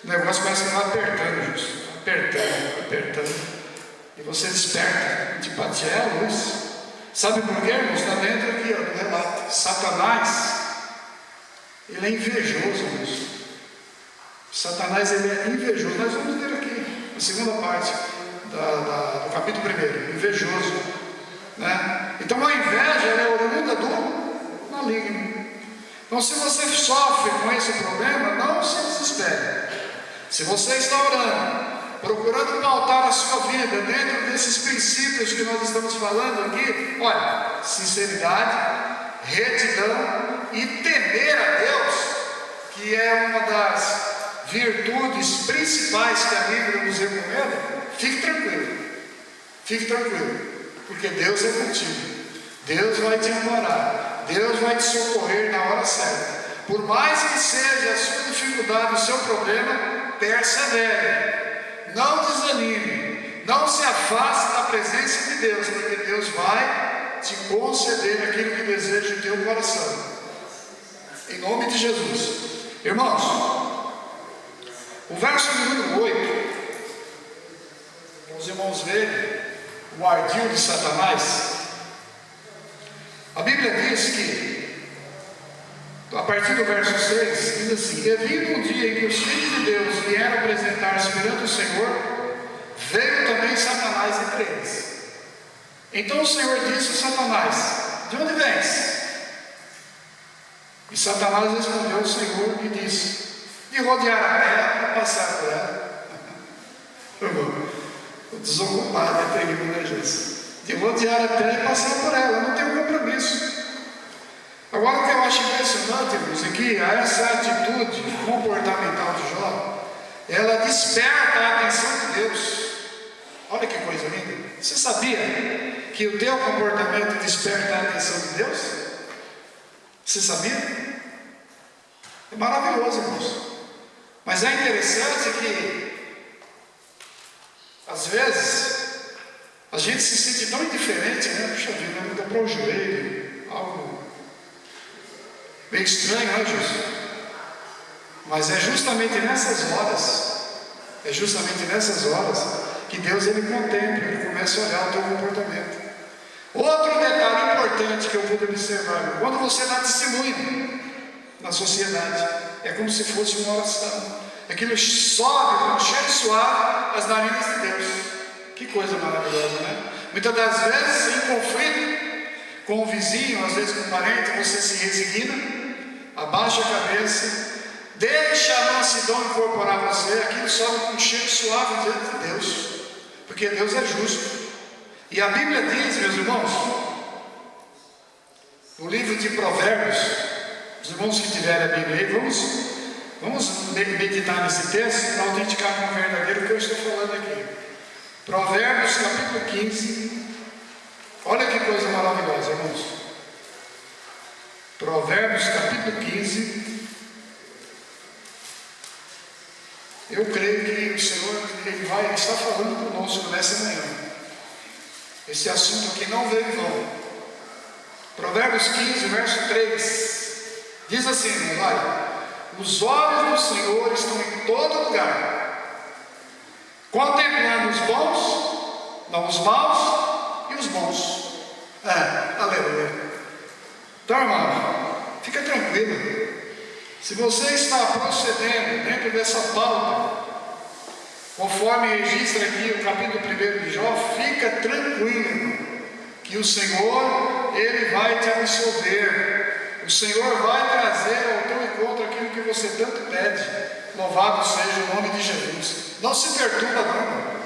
o negócio começa a ficar apertando, justo. Apertando. E você desperta. Antipatia é a luz. Sabe por quê, irmãos? Está dentro aqui, ó, do relato. Satanás, ele é invejoso, irmãos. Satanás, ele é invejoso. Nós vamos ver aqui, na segunda parte do capítulo 1. Invejoso. Né? Então a inveja é oriunda do maligno. Então, se você sofre com esse problema, não se desespere. Se você está orando, procurando pautar a sua vida dentro desses princípios que nós estamos falando aqui, olha, sinceridade, retidão e temer a Deus, que é uma das virtudes principais que a Bíblia nos recomenda, fique tranquilo, porque Deus é contigo, Deus vai te amparar, Deus vai te socorrer na hora certa. Por mais que seja a sua dificuldade, o seu problema, persevere. Não desanime, não se afaste da presença de Deus, porque Deus vai te conceder aquilo que deseja o teu coração. Em nome de Jesus. Irmãos, o verso número 8, os irmãos verem o ardil de Satanás. A Bíblia diz que, a partir do verso 6, diz assim: e vindo um dia em que os filhos de Deus vieram apresentar-se perante o Senhor, veio também Satanás entre eles. Então o Senhor disse a Satanás: de onde vens? E Satanás respondeu ao Senhor e disse: de rodear a terra para passar por ela. O desocupado é terrível, né, Jesus? De rodear a terra e passar por ela, não tem um compromisso. Agora, o que eu acho impressionante, irmãos, é que essa atitude comportamental de Jó, ela desperta a atenção de Deus. Olha que coisa linda. Você sabia que o teu comportamento desperta a atenção de Deus? Você sabia? É maravilhoso, irmãos. Mas é interessante que, às vezes, a gente se sente tão indiferente, né? Puxa vida, me dobrou o joelho, algo meio estranho, né, Jesus? Mas é justamente nessas horas, que Deus ele contempla, ele começa a olhar o teu comportamento. Outro detalhe importante que eu pude observar: quando você dá testemunho na sociedade, é como se fosse uma oração. Aquilo sobe com um cheiro suave às narinas de Deus. Que coisa maravilhosa, né? Muitas das vezes, em conflito com o vizinho, às vezes com o parente, você se resigna, abaixa a cabeça, deixa a mansidão incorporar você, aquilo sobe com um cheiro suave diante de Deus, porque Deus é justo. E a Bíblia diz, meus irmãos, no livro de Provérbios, os irmãos que tiverem a Bíblia aí, vamos meditar nesse texto para autenticar como verdadeiro o que eu estou falando aqui. Provérbios capítulo 15, olha que coisa maravilhosa, irmãos. Provérbios capítulo 15. Eu creio que o Senhor ele vai estar falando conosco nessa manhã. Esse assunto aqui não veio em vão. Provérbios 15, verso 3, diz assim, olha: os olhos do Senhor estão em todo lugar, contemplando os bons, não os maus, e os bons. Aleluia. Então, irmão, fica tranquilo. Se você está procedendo dentro dessa pauta, conforme registra aqui o capítulo 1 de Jó, fica tranquilo, que o Senhor, Ele vai te absolver. O Senhor vai trazer ao teu encontro aquilo que você tanto pede. Louvado seja o nome de Jesus. Não se perturba não,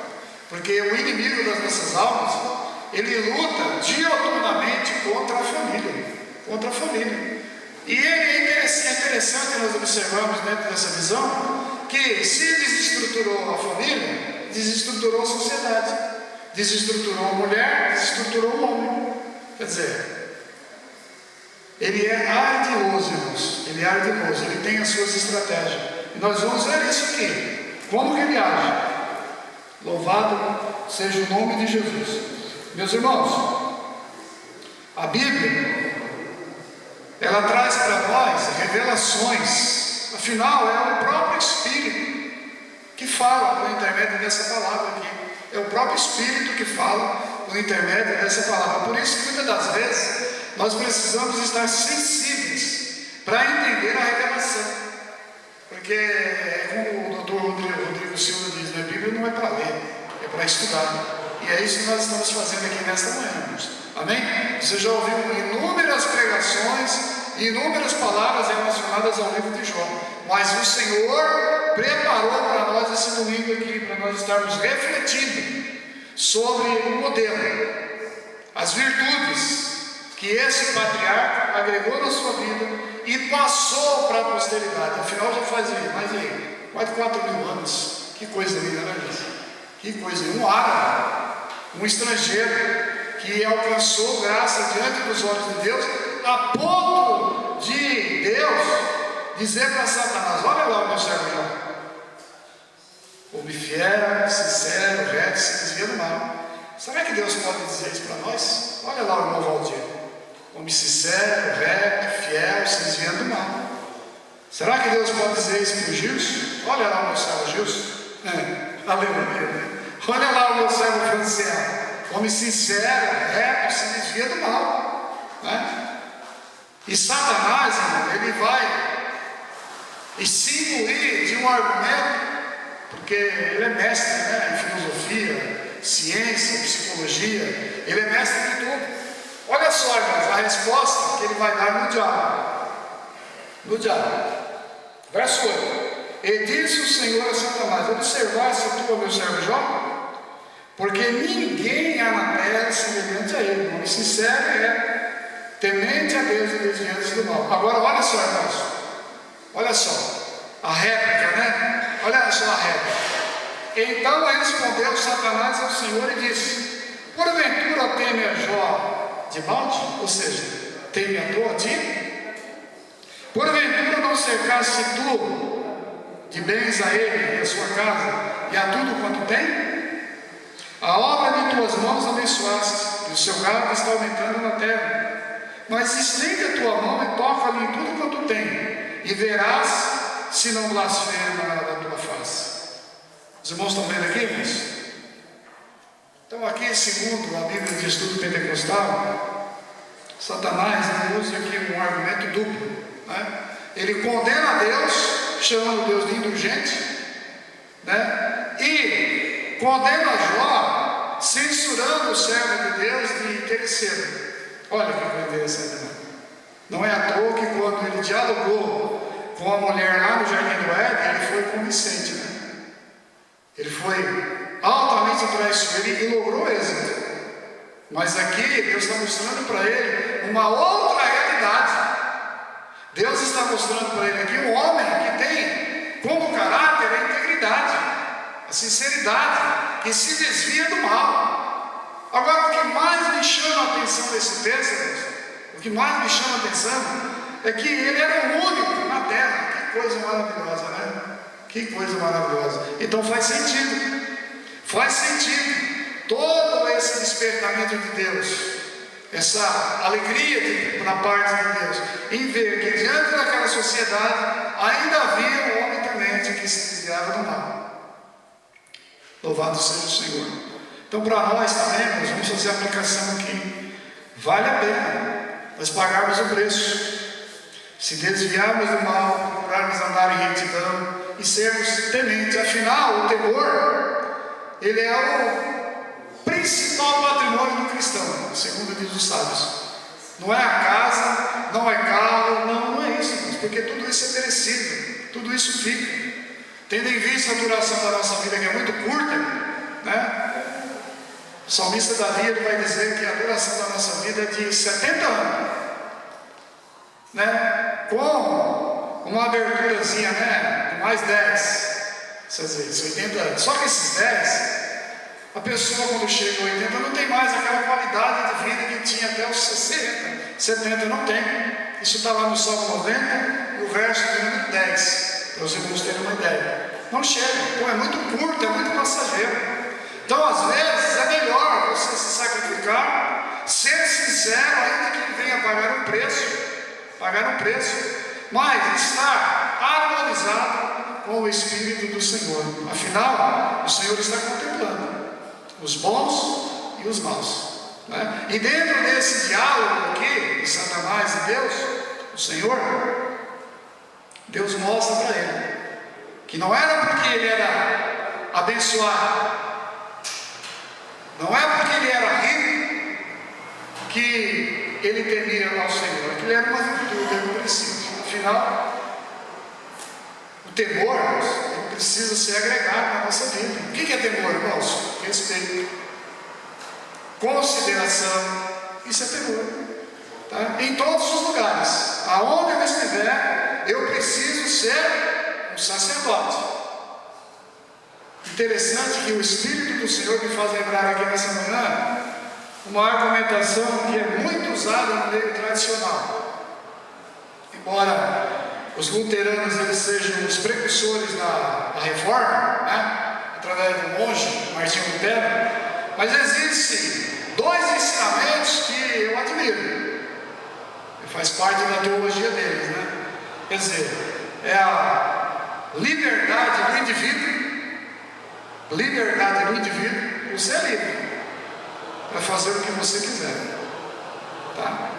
porque o inimigo das nossas almas, ele luta dioturnamente contra a família. Contra a família. E é interessante nós observarmos dentro dessa visão, que se desestruturou a família, desestruturou a sociedade. Desestruturou a mulher, desestruturou o homem. Quer dizer, ele é ardiloso, irmãos. Ele é ardiloso, ele tem as suas estratégias. E nós vamos ver isso aqui. Como que ele age? Louvado seja o nome de Jesus. Meus irmãos, a Bíblia, ela traz para nós revelações. Afinal, é o próprio Espírito que fala por intermédio dessa palavra aqui. É o próprio Espírito que fala por intermédio dessa palavra. Por isso que muitas das vezes nós precisamos estar sensíveis para entender a revelação. Porque é como o Dr. Rodrigo Silva diz, né? A Bíblia não é para ler, é para estudar. E é isso que nós estamos fazendo aqui nesta manhã, irmãos. Amém? Você já ouviu inúmeras pregações e inúmeras palavras relacionadas ao livro de Jó. Mas o Senhor preparou para nós esse domingo aqui, para nós estarmos refletindo sobre o modelo, as virtudes que esse patriarca agregou na sua vida e passou para a posteridade. Afinal, já faz mais de quase 4.000 anos. Que coisa linda, né, gente? Que coisa linda. Um árabe, um estrangeiro, que alcançou graça diante dos olhos de Deus, a ponto de Deus dizer para Satanás: olha lá o meu servo Jó, homem fiel, sincero, reto, se desvia do mal. Será que Deus pode dizer isso para nós? Olha lá o irmão Valdir, homem sincero, reto, fiel, se desviando do mal. Será que Deus pode dizer isso para o Gilson? Olha lá o meu servo Gilson, aleluia. Olha lá o meu servo Franciel, homem sincero, reto, se desvia do mal, né? E Satanás, irmão, ele vai se imbuir de um argumento, porque ele é mestre, né, em filosofia, ciência, psicologia, ele é mestre de tudo. Olha só, irmãos, a resposta que ele vai dar no diálogo. No diálogo. Verso 8. E disse o Senhor a Satanás: observaste tu, meu servo Jó? Porque ninguém há na terra semelhante a ele, homem sincero e reto, temente a Deus e desviando-se do mal. Agora, olha só, irmãos, olha só, a réplica, né? Olha só a réplica. Então respondeu Satanás ao Senhor e disse: porventura teme a Jó de balde? Ou seja, teme a toa a ti? Porventura não cercaste tu de bens a ele e a sua casa e a tudo quanto tem? A obra de tuas mãos abençoaste, e o seu gado está aumentando na terra. Mas estende a tua mão e toca-lhe em tudo quanto tem, e verás se não blasfema da tua face. Os irmãos estão vendo aqui, irmãos? Então, aqui, segundo a Bíblia de Estudo Pentecostal, Satanás usa aqui um argumento duplo, né? Ele condena Deus, chamando Deus de indulgente, né? E condena Jó, censurando o servo de Deus de interesseiro. Olha que coisa interessante, né? Não é à toa que quando ele dialogou com a mulher lá no Jardim do Éden, ele foi convincente, né? Ele foi altamente traiçoeiro e logrou êxito. Mas aqui Deus está mostrando para ele uma outra realidade. Deus está mostrando para ele aqui um homem que tem como caráter a integridade, a sinceridade, que se desvia do mal. Agora, o que mais me chama a atenção desse texto, o que mais me chama a atenção é que ele era o único na terra. Que coisa maravilhosa, né? Que coisa maravilhosa. Então faz sentido. Faz sentido todo esse despertamento de Deus, essa alegria na parte de Deus, em ver que diante daquela sociedade ainda havia um homem temente que se desviava do mal. Louvado seja o Senhor. Então, para nós também, nós vamos fazer a aplicação aqui. Vale a pena nós pagarmos o preço, se desviarmos do mal, procurarmos andar em retidão e sermos tementes. Afinal, o temor, ele é o principal patrimônio do cristão, segundo diz os sábios. Não é a casa, não é carro, não é isso, porque tudo isso é perecível, tudo isso fica. Tendo em vista a duração da nossa vida, que é muito curta, né? O salmista Davi, ele vai dizer que a duração da nossa vida é de 70 anos, né? Com uma aberturazinha, né? De mais 10, quer dizer, 80 anos. Só que esses 10, a pessoa quando chega aos 80 não tem mais aquela qualidade de vida que tinha até os 60, 70 não tem. Isso está lá no Salmo 90, no verso de número 10, para os irmãos terem uma ideia. Não chega, então é muito curto, é muito passageiro. Então às vezes é melhor você se sacrificar, ser sincero, ainda que ele venha pagar um preço, mas estar harmonizado com o Espírito do Senhor. Afinal, o Senhor está contemplando os bons e os maus, né? E dentro desse diálogo aqui de Satanás e Deus, o Senhor, Deus mostra para ele que não era porque ele era abençoado, não é porque ele era rico que ele temia ao Senhor. Aquilo era uma virtude, era um princípio. Afinal, o temor, ele precisa ser agregado na nossa vida. O que é temor, irmãos? Respeito, consideração, isso é temor, tá? Em todos os lugares, aonde eu estiver, eu preciso ser um sacerdote. Interessante que o Espírito do Senhor me faz lembrar aqui nessa manhã uma argumentação que é muito usada no meio tradicional. Embora os luteranos eles sejam os precursores da reforma, né? Através do monge Martinho Lutero, mas existem dois ensinamentos que eu admiro, que faz parte da teologia deles, né? Quer dizer, é a liberdade do indivíduo. Liberdade do indivíduo, você é livre para fazer o que você quiser, tá?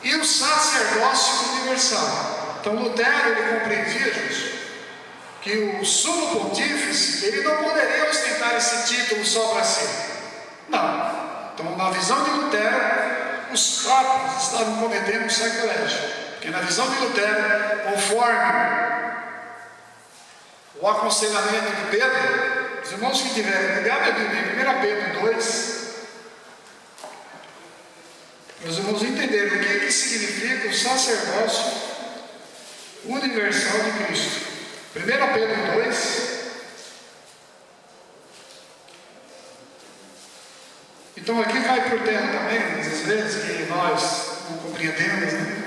E o sacerdócio universal. Então Lutero ele compreendia, gente, que o sumo pontífice ele não poderia ostentar esse título só para si. Não. Então na visão de Lutero, os papas estavam cometendo um sacrilégio, porque na visão de Lutero, conforme o aconselhamento de Pedro, os irmãos que tiverem, pegar a Bíblia em 1 Pedro 2, para os irmãos entenderem o que significa o sacerdócio universal de Cristo. 1 Pedro 2. Então aqui cai por terra também, mas às vezes que nós não compreendemos, né?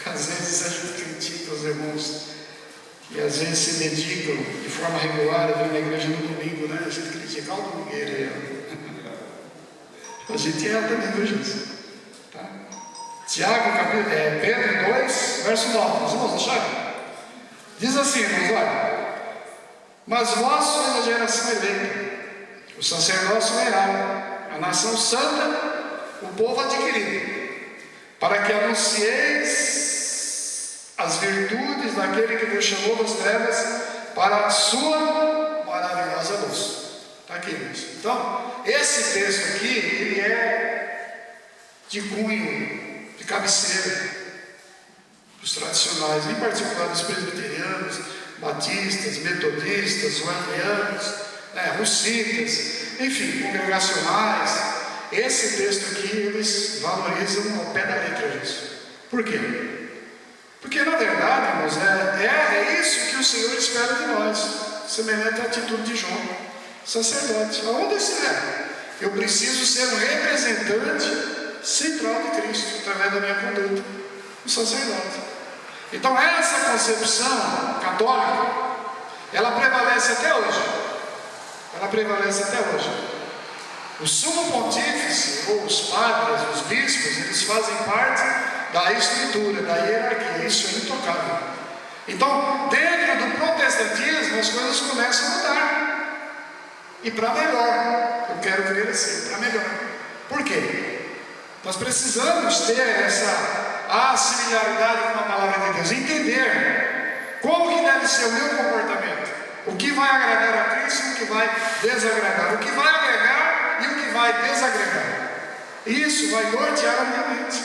Às vezes a gente critica os irmãos e às vezes se dedicam de forma regular a vir na igreja no domingo, né? A gente critica o domingueiro aí. A gente erra também, viu, gente? Tá? Tiago, Pedro 2, verso 9. Nós vamos achar? Diz assim, irmãos, olha: mas vós sois a geração eleita, o sacerdócio real, a nação santa, o povo adquirido, para que anuncieis as virtudes daquele que vos chamou das trevas para a sua maravilhosa luz. Está aqui, irmãos. Então, esse texto aqui, ele é de cunho, de cabeceira, dos tradicionais, em particular dos presbiterianos, batistas, metodistas, wesleyanianos, russitas, enfim, congregacionais. Esse texto aqui, eles valorizam ao pé da letra disso. Por quê? Porque, na verdade, irmãos, é isso que o Senhor espera de nós, semelhante à atitude de João, sacerdote. Aonde estiver, eu preciso ser um representante central de Cristo, através da minha conduta, o sacerdote. Então, essa concepção católica, ela prevalece até hoje. Ela prevalece até hoje. O sumo pontífice, ou os padres, os bispos, eles fazem parte da estrutura, da hierarquia. Isso é intocável. Então, dentro do protestantismo, as coisas começam a mudar. E para melhor. Eu quero crer assim, para melhor. Por quê? Nós precisamos ter essa similaridade com a palavra de Deus. Entender como que deve ser o meu comportamento. O que vai agradar a Cristo e o que vai desagradar. O que vai agregar e o que vai desagregar. Isso vai nortear a minha mente.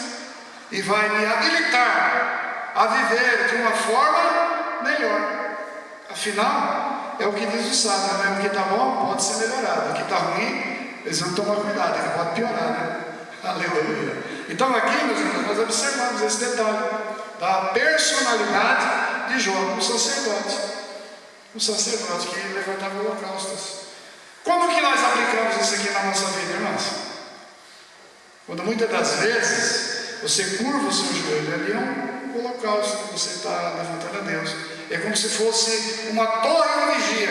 E vai me habilitar a viver de uma forma melhor. Afinal, é o que diz o sábio, né? O que está bom pode ser melhorado. O que está ruim, eles vão tomar cuidado, que pode piorar, né? Aleluia. Então aqui, meus irmãos, nós observamos esse detalhe da personalidade de João, um sacerdote. Um sacerdote que levantava holocaustos. Como que nós aplicamos isso aqui na nossa vida, irmãos? Quando muitas das vezes você curva o seu joelho, ali é um holocausto que você está levantando a Deus. É como se fosse uma torre de vigia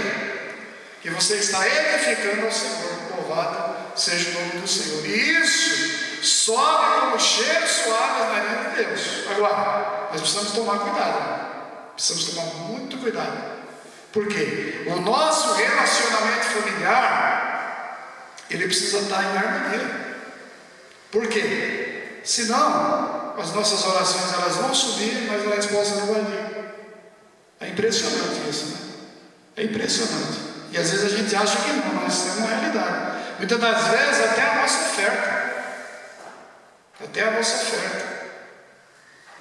que você está edificando ao Senhor. Louvado seja o nome do Senhor. E isso sobe como cheiro suave na mão de Deus. Agora, nós precisamos tomar cuidado. Precisamos tomar muito cuidado. Por quê? O nosso relacionamento familiar, ele precisa estar em harmonia. Por quê? Senão, as nossas orações elas vão subir, mas a resposta não vai vir. É impressionante isso, né? É impressionante. E às vezes a gente acha que não, mas isso é uma realidade. Muitas das vezes até a nossa oferta. Até a nossa oferta.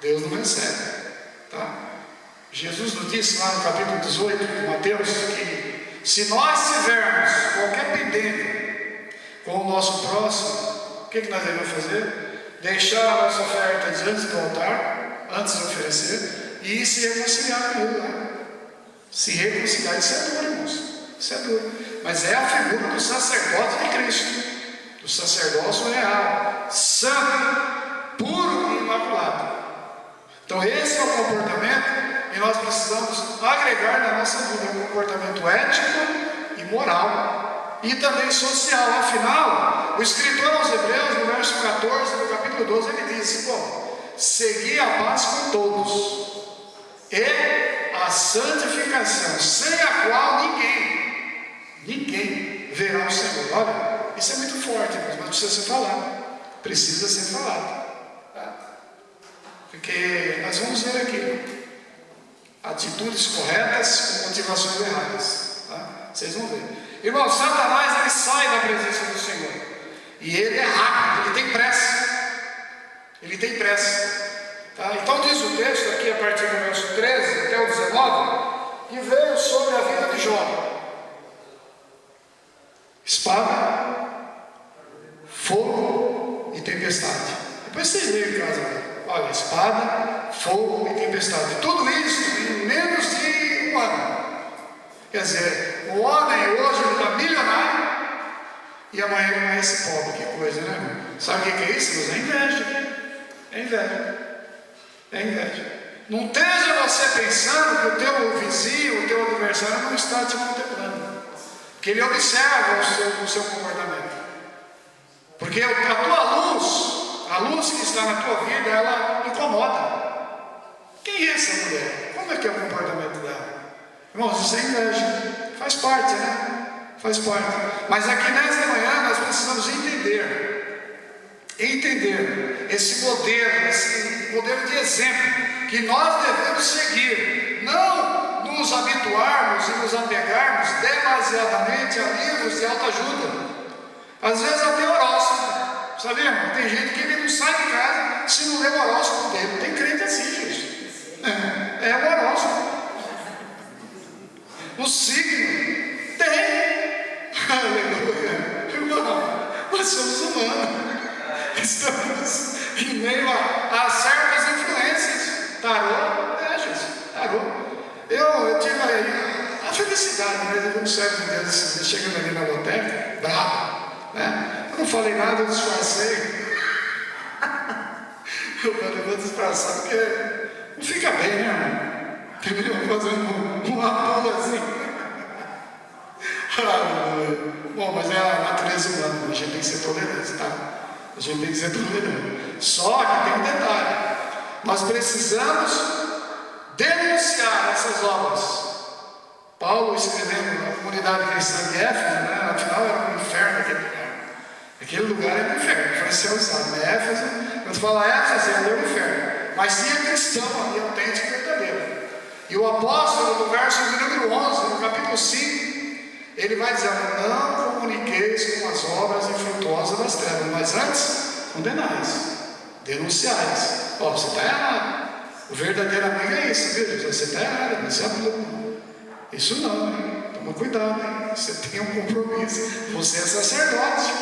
Deus não recebe. Tá? Jesus nos disse lá no capítulo 18 de Mateus que se nós tivermos qualquer pendente com o nosso próximo, o que nós devemos fazer? Deixar a nossa oferta diante do altar, antes de oferecer, e se reconciliar com ele lá. Se reconciliar, isso é duro, irmãos. Isso é duro. Mas é a figura do sacerdote de Cristo, do sacerdócio real, santo, puro e imaculado. Então esse é o comportamento que nós precisamos agregar na nossa vida, um comportamento ético e moral, e também social. Afinal, o escritor aos Hebreus, no verso 14 do capítulo 12, ele diz: segui a paz com todos e a santificação, sem a qual ninguém verá o Senhor. Olha, isso é muito forte, mas precisa ser falado. Precisa ser falado. Tá? Porque nós vamos ver aqui atitudes corretas com motivações erradas. Tá? Vocês vão ver. Irmão, Satanás ele sai da presença do Senhor. E ele é rápido, ele tem pressa. Ele tem pressa. Tá? Então diz o texto aqui, a partir do verso 13 até o 19, que veio sobre a vida de Jó espada, fogo e tempestade. Depois vocês leem em casa. Olha, espada, fogo e tempestade. Tudo isso em menos de um ano. Quer dizer, o homem hoje está milionário e amanhã ele vai ser pobre. Que coisa, né? Sabe o que é isso? É inveja. É inveja. É inveja. Não esteja você pensando que o teu vizinho, o teu adversário não está te contemplando. Que ele observa o seu comportamento. Porque a tua luz, a luz que está na tua vida, ela incomoda. Quem é essa mulher? Como é que é o comportamento dela? Irmãos, isso é inveja. Faz parte, né? Faz parte. Mas aqui nesta manhã nós precisamos entender entender esse modelo de exemplo que nós devemos seguir, não nos habituarmos e nos apegarmos demasiadamente a livros de autoajuda, às vezes até horóscopo, sabe, irmão? Tem gente que ele não sai de casa se não lê o horóscopo dele. Tem crente assim, gente. É o horóscopo. O signo tem. Aleluia. Irmão, nós somos humanos. Estamos em meio a certas influências. Tarô, gente, tarô. Eu tive a felicidade, mas eu vi um certo Deus chegando ali na lotérica, bravo, né? Eu não falei nada, eu disfarcei. Eu vou disfarçar porque não fica bem, né, irmão? Terminou fazendo uma pula assim. Bom, mas é a natureza humana, a gente tem que ser tolerante, tá? A gente tem que ser tolerante. Só que tem um detalhe: nós precisamos denunciar essas obras. Paulo, escrevendo na comunidade cristã de Éfeso, né, afinal era um inferno aquele lugar. Aquele lugar era um inferno, foi ser usado. Mas Éfeso, quando fala Éfeso, era um inferno. Mas tinha cristão ali, autêntico e verdadeiro. E o apóstolo, no verso de número 11, no capítulo 5, ele vai dizer: não comuniqueis com as obras infrutuosas das trevas, mas antes condenais, denunciais. Ó, você está errado. O verdadeiro amigo é isso, viu? Você está errado, não se apluma. Isso não, hein? Toma cuidado, hein? Você tem um compromisso. Você é sacerdote.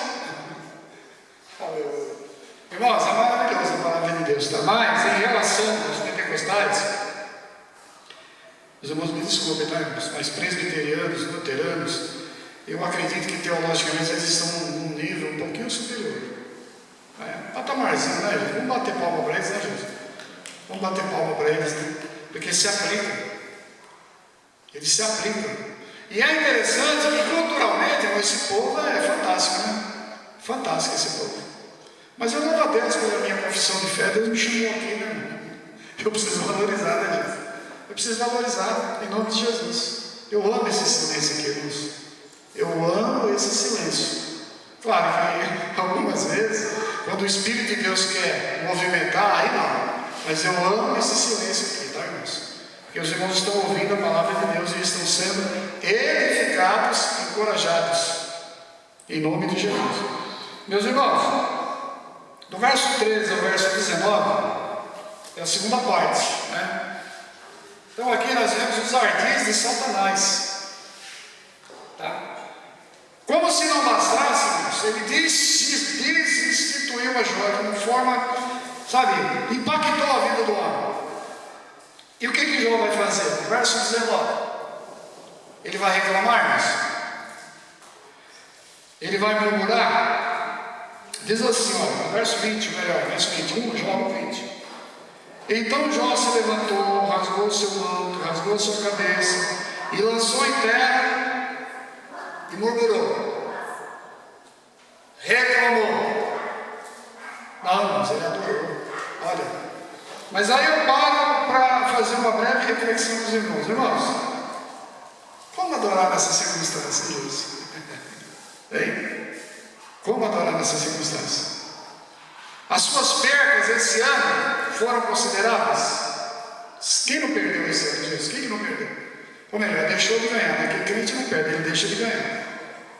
Irmãos, é maravilhosa a palavra de Deus, tá? Mas em relação aos pentecostais, os irmãos me desculpem, tá, irmãos? Mas presbiterianos, luteranos, eu acredito que teologicamente eles estão num nível um pouquinho superior. Patamarzinho, né, gente? Vamos bater palma para eles, né, gente? Vamos bater palma para eles, né? Porque se aplicam. Eles se aplicam. E é interessante que culturalmente esse povo é fantástico, né? Fantástico esse povo. Mas eu louvo a Deus pela minha confissão de fé. Deus me chamou aqui, né? Eu preciso valorizar, né, gente? Eu preciso valorizar em nome de Jesus. Eu amo esse silêncio aqui, irmãos. Eu amo esse silêncio. Claro que algumas vezes, quando o Espírito de Deus quer movimentar, aí não. Mas eu amo esse silêncio aqui, tá, irmãos? Porque os irmãos estão ouvindo a palavra de Deus e estão sendo edificados, encorajados, em nome de Jesus. Meus irmãos, do verso 13 ao verso 19, é a segunda parte, né? Então aqui nós vemos os ardis de Satanás, tá? Como se não bastasse, irmãos, ele desinstituiu a joia de uma forma, sabe, impactou a vida do homem. E o que Jó vai fazer? Verso 19. Ele vai reclamar, irmãos? Ele vai murmurar? Diz assim, olha, verso 20, melhor, verso 21, Jó 20. Então Jó se levantou, rasgou o seu manto, rasgou a sua cabeça, e lançou em terra, e murmurou, reclamou. Não, mas ele adorou. Olha, mas aí eu paro para fazer uma breve reflexão dos irmãos. Irmãos, como adorar nessa circunstância, Deus? Hein? Como adorar nessa circunstância? As suas perdas esse ano foram consideráveis? Quem não perdeu esse ano, Jesus? Quem não perdeu? Ou melhor, deixou de ganhar, né? Aquele crente não perde, ele deixa de ganhar,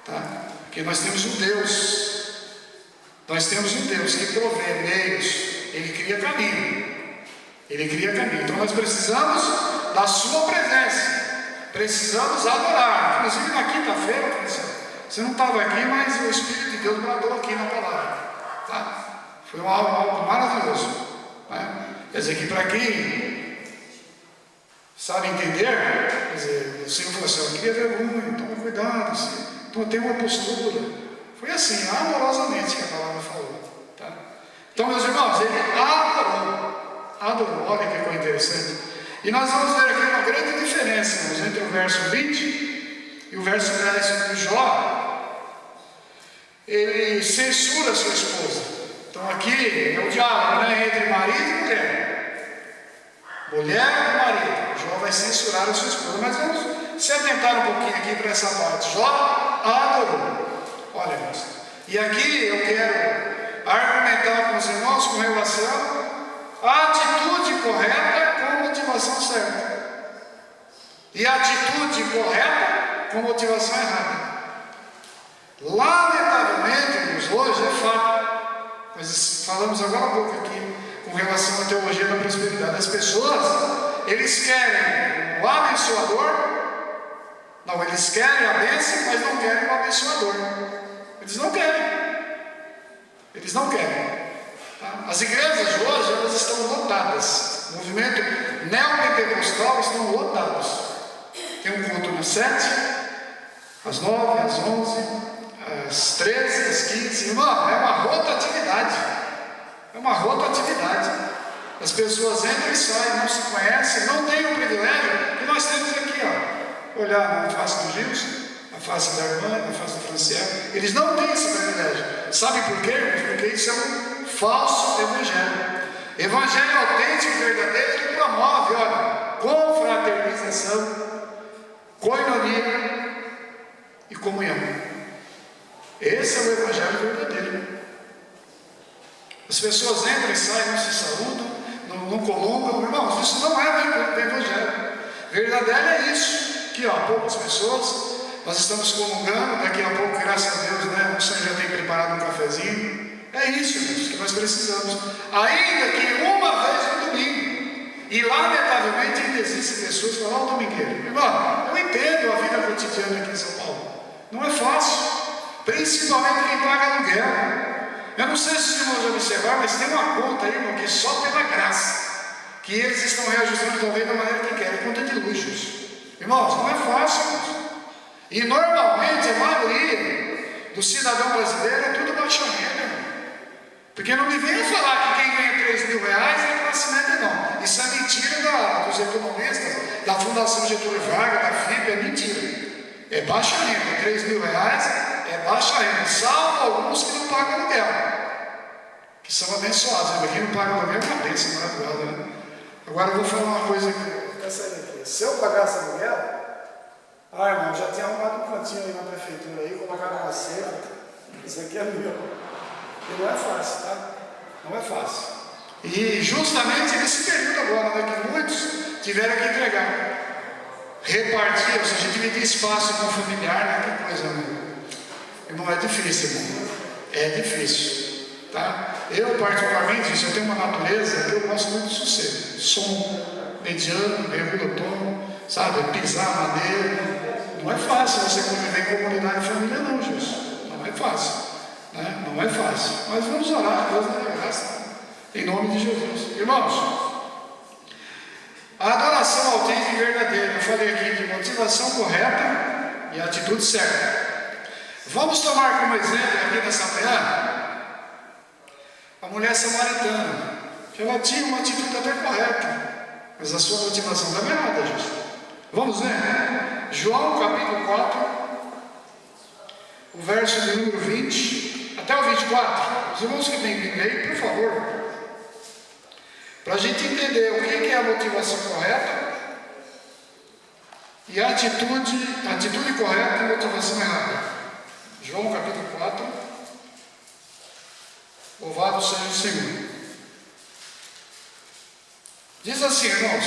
tá? Porque nós temos um Deus, que provê meios, ele cria caminho. Ele cria caminho. Então nós precisamos da sua presença. Precisamos adorar. Inclusive na quinta-feira, você não estava aqui, mas o Espírito de Deus bradou aqui na palavra, tá? Foi algo maravilhoso, né? Quer dizer que para quem sabe entender, quer dizer, o Senhor falou assim: eu queria vergonha, toma cuidado, então tem uma postura. Foi assim, amorosamente que a palavra falou, tá? Então, meus irmãos, ele adorou, olha que coisa interessante. E nós vamos ver aqui uma grande diferença, irmãos, entre o verso 20 e o verso 10 do Jó. Ele censura sua esposa. Então aqui é o diálogo, né, entre marido e mulher. Mulher e marido. Jó vai censurar a sua esposa. Mas vamos se atentar um pouquinho aqui para essa parte. Jó adorou. Olha, irmãos. E aqui eu quero argumentar com os irmãos com relação à atitude correta com motivação certa e a atitude correta com motivação errada. Lamentavelmente, irmãos, hoje é fato, mas falamos agora há pouco aqui com relação à teologia da prosperidade. As pessoas, eles querem o abençoador. Não, eles querem a bênção, mas não querem o abençoador. Eles não querem. Eles não querem. Tá? As igrejas hoje, elas estão lotadas. O movimento neopentecostal estão lotados. Tem um culto às 7, às 9, às 11, às 13, às 15. Irmão, é uma rotatividade. É uma rotatividade. As pessoas entram e saem, não se conhecem, não têm o privilégio que nós temos aqui, ó. Olhar na face do Gilson, na face da irmã, na face do Franciel. Eles não têm esse privilégio. Sabe por quê? Porque isso é um falso evangelho. Evangelho autêntico e verdadeiro, ele promove, olha, confraternização, koinonia e comunhão. Esse é o evangelho verdadeiro. As pessoas entram e saem, não se saúdam, não colungam. Irmãos, isso não é o evangelho. Verdadeiro é isso. Aqui, ó, poucas pessoas, nós estamos comungando, daqui a pouco, graças a Deus, né, o Senhor já tem preparado um cafezinho. É isso, gente, que nós precisamos. Ainda que uma vez no domingo. E lamentavelmente ainda existem pessoas que falam, ó, domingueiro. Irmão, eu entendo a vida cotidiana aqui em São Paulo. Não é fácil. Principalmente quem paga aluguel. Eu não sei se os irmãos já observaram, mas tem uma conta aí, irmão, que só pela graça, que eles estão reajustando talvez da maneira que querem, conta de luxos. Irmãos, não é fácil, irmãos. E normalmente a maioria do cidadão brasileiro é tudo baixa renda, irmão. Porque não me venha falar que quem ganha 3 mil reais é classe média, não. Isso é mentira dos economistas, da Fundação Getúlio Vargas, da FIP, é mentira. É baixa renda, 3 mil reais é baixa renda, salvo alguns que não pagam aluguel, que são abençoados. Mas quem não paga aluguel é uma bênção maravilhosa, né? Agora eu vou falar uma coisa aqui. Se eu pagasse aluguel, irmão, já tinha arrumado um cantinho aí na prefeitura aí, colocaram uma cerca. Isso aqui é meu. E não é fácil, tá? Não é fácil. E justamente nesse período agora, né, que muitos tiveram que entregar. Repartir, ou seja, dividir espaço com o familiar, né? Que coisa, né? Irmão, é difícil, irmão. É difícil, tá? Eu, particularmente, eu tenho uma natureza que eu gosto muito de sossego. Som mediano, regula o tom, sabe? Pisar maneiro. Não é fácil você conviver em comunidade e família, não, Jesus. Não é fácil, né? Não é fácil. Mas vamos orar, Deus dá graça. Em nome de Jesus. Irmãos, a adoração autêntica e verdadeira. Eu falei aqui de motivação correta e atitude certa. Vamos tomar como exemplo aqui nessa manhã a mulher samaritana, que ela tinha uma atitude até correta, mas a sua motivação estava errada, gente. Vamos ver? João capítulo 4, o verso de número 20 até o 24. Os irmãos que têm Bíblia aí, por favor, para a gente entender o que é a motivação correta e a atitude correta e motivação errada. João capítulo 4. Louvado seja o Senhor. Diz assim, irmãos,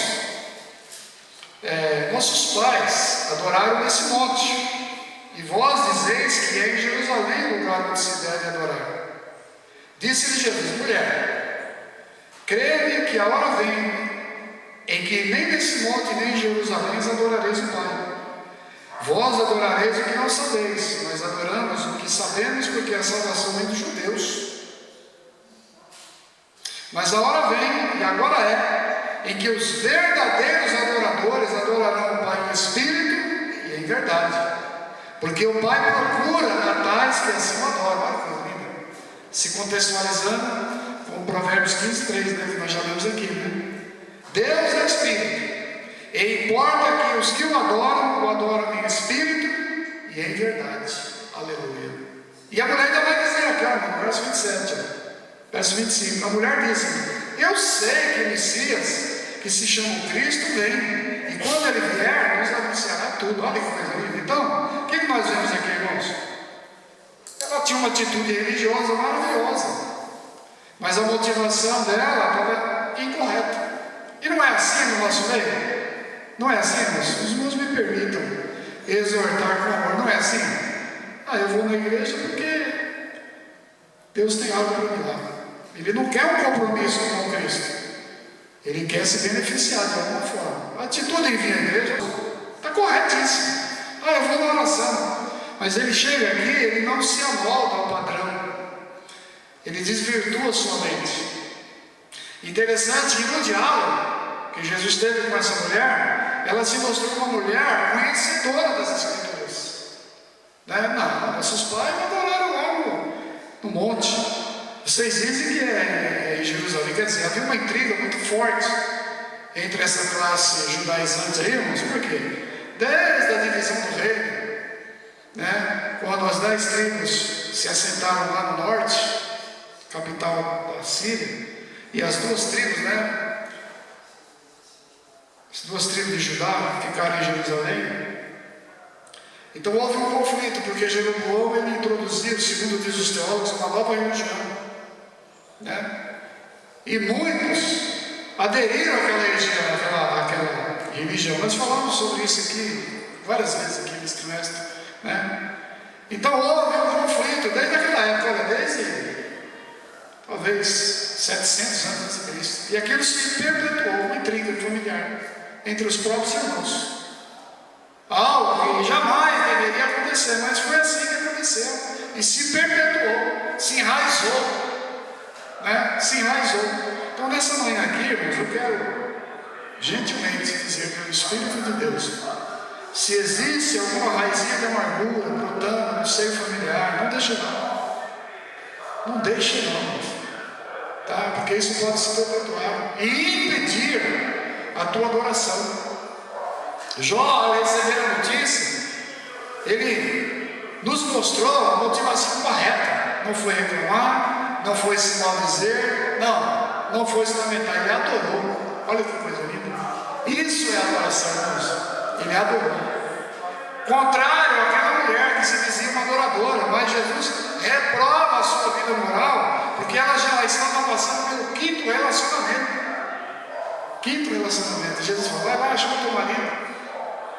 nossos pais adoraram nesse monte, e vós dizeis que é em Jerusalém o lugar onde se deve adorar. Disse-lhe Jesus, mulher, crê-me que a hora vem em que nem nesse monte nem em Jerusalém adorareis o Pai. Vós adorareis o que não sabeis, mas adoramos o que sabemos, porque a salvação vem dos judeus. Mas a hora vem, e agora é, em que os verdadeiros adoradores adorarão o Pai em espírito e em verdade. Porque o Pai procura a tais que assim o adoram. Olha que coisa linda. Se contextualizando com Provérbios 15:3, né, que nós já lemos aqui, né? Deus é espírito, e importa que os que o adoram em espírito e em verdade. Aleluia. E a mulher ainda vai dizer aqui, no verso 27, verso 25, a mulher disse, eu sei que o Messias, que se chama Cristo, vem, e quando ele vier, nos anunciará tudo. Olha que coisa linda. Então, o que nós vemos aqui, irmãos? Ela tinha uma atitude religiosa maravilhosa, mas a motivação dela estava incorreta. E não é assim no nosso meio? Não é assim, irmãos? Os irmãos me permitam exortar com amor. Não é assim? Eu vou na igreja porque Deus tem algo para me dar. Ele não quer um compromisso com Cristo. Ele quer se beneficiar de alguma forma. A atitude em vir à igreja está corretíssima. Eu vou na oração. Mas ele chega aqui, ele não se amolda ao padrão. Ele desvirtua sua mente. Interessante que no diálogo que Jesus teve com essa mulher, ela se mostrou uma mulher conhecedora das Escrituras. Não, nossos pais adoraram lá no monte. Vocês dizem que é em Jerusalém. Quer dizer, havia uma intriga muito forte entre essa classe judaizante aí, irmãos. Por quê? Desde a divisão do reino, quando as 10 tribos se assentaram lá no norte, capital da Síria, e as 2 tribos, as 2 tribos de Judá ficaram em Jerusalém. Então houve um conflito, porque Jeroboão ele introduziu, segundo diz os teólogos, uma nova religião, e muitos aderiram àquela religião. Nós falamos sobre isso aqui várias vezes aqui nesse trimestre, Então houve um conflito desde aquela época, desde talvez 700 anos antes de Cristo, e aquilo se perpetuou, uma intriga familiar entre os próprios irmãos. Algo que jamais deveria acontecer, mas foi assim que aconteceu, e se perpetuou, se enraizou, se enraizou. Então nessa manhã aqui, irmãos, eu quero gentilmente dizer pelo Espírito de Deus, se existe alguma raizinha de amargura brotando no seio familiar, não deixe não, irmãos, porque isso pode se perpetuar e impedir a tua adoração. Jó, ao receber a notícia, ele nos mostrou a motivação correta. Não foi reclamar, não foi se maldizer, não foi se lamentar, ele adorou. Olha que coisa linda. Isso é adoração, irmãos. Ele adorou. Contrário àquela mulher que se dizia uma adoradora, mas Jesus reprova a sua vida moral, porque ela já estava passando pelo 5º relacionamento. 5º relacionamento. Jesus falou: vai lá, chama teu marido.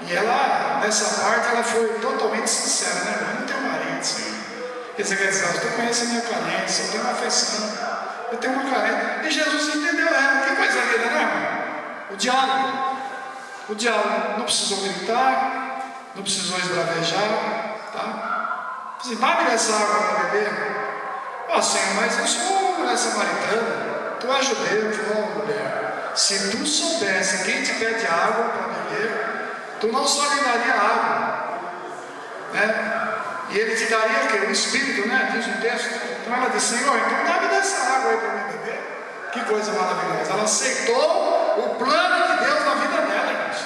E ela, nessa parte, ela foi totalmente sincera, Eu não tenho marido, Senhor. Quer dizer, tu conhece a minha carência, eu tenho uma afeição, eu tenho uma carência. E Jesus entendeu ela. Que coisa linda, irmão? O diálogo. Não precisou gritar, não precisou esbravejar, Vai me essa água para beber? Senhor, mas eu sou mulher samaritana, tu és judeu, mulher. Se tu soubesse quem te pede água para beber, tu não só lhe daria água, e ele te daria o quê? O Espírito, diz o texto. Então ela disse: Senhor, então dá-me dessa água aí para mim beber. Que coisa maravilhosa. Ela aceitou o plano de Deus na vida dela, irmãos.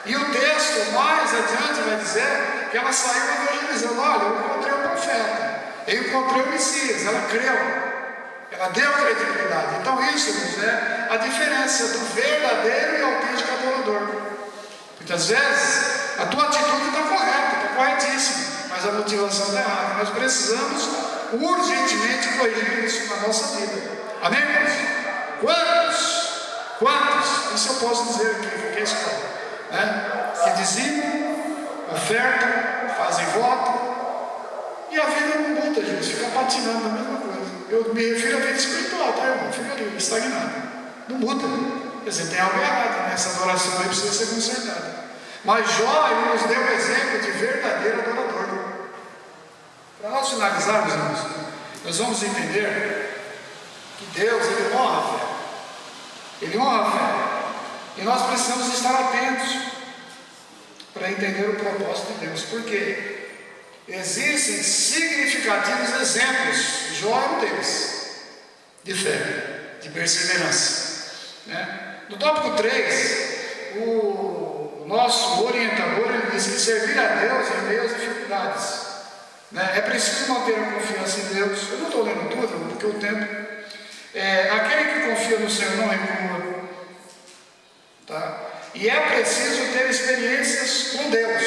E o texto mais adiante vai dizer que ela saiu evangelizando: olha, eu encontrei o profeta, eu encontrei o Messias. Ela creu, ela deu credibilidade. Então isso, irmãos, é a diferença do verdadeiro e autêntico adorador. Muitas vezes a tua atitude está correta, está corretíssima, mas a motivação está errada. Nós precisamos urgentemente corrigir isso na nossa vida. Amém, irmãos? Quantos? Isso eu posso dizer aqui, porque é escola, que dizimam, ofertam, fazem voto, e a vida não muda, gente, fica patinando na mesma coisa. Eu me refiro à vida espiritual, irmão? Fica ali, estagnado, não muda. Quer dizer, tem algo errado, essa adoração aí precisa ser consertada. Mas Jó, ele nos deu o exemplo de verdadeiro adorador. Para nós finalizarmos, irmãos, nós vamos entender que Deus, ele honra a fé. Ele honra a fé. E nós precisamos estar atentos para entender o propósito de Deus. Porque existem significativos exemplos, Jó é um deles, de fé, de perseverança. No tópico 3, o nosso orientador ele diz que servir a Deus em meio às dificuldades. É preciso manter a confiança em Deus. Eu não estou lendo tudo, porque o tempo. Aquele que confia no Senhor não recua. E é preciso ter experiências com Deus.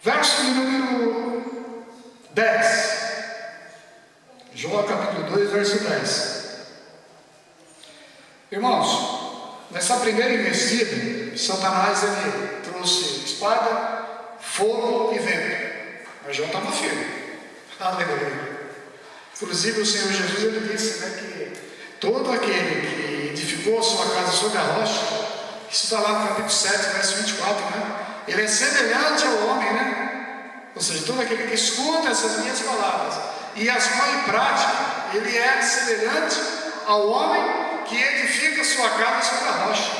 Verso de número 10. Jó capítulo 2, verso 10. Irmãos, nessa primeira investida, Satanás ele trouxe espada, fogo e vento. Mas Jó estava firme. Aleluia. Inclusive o Senhor Jesus ele disse, né, que todo aquele que edificou a sua casa sobre a rocha, isso está lá no capítulo 7, verso 24, né? Ele é semelhante ao homem, né? Ou seja, todo aquele que escuta essas minhas palavras e as põe em prática, ele é semelhante ao homem que edifica a sua casa sobre a rocha.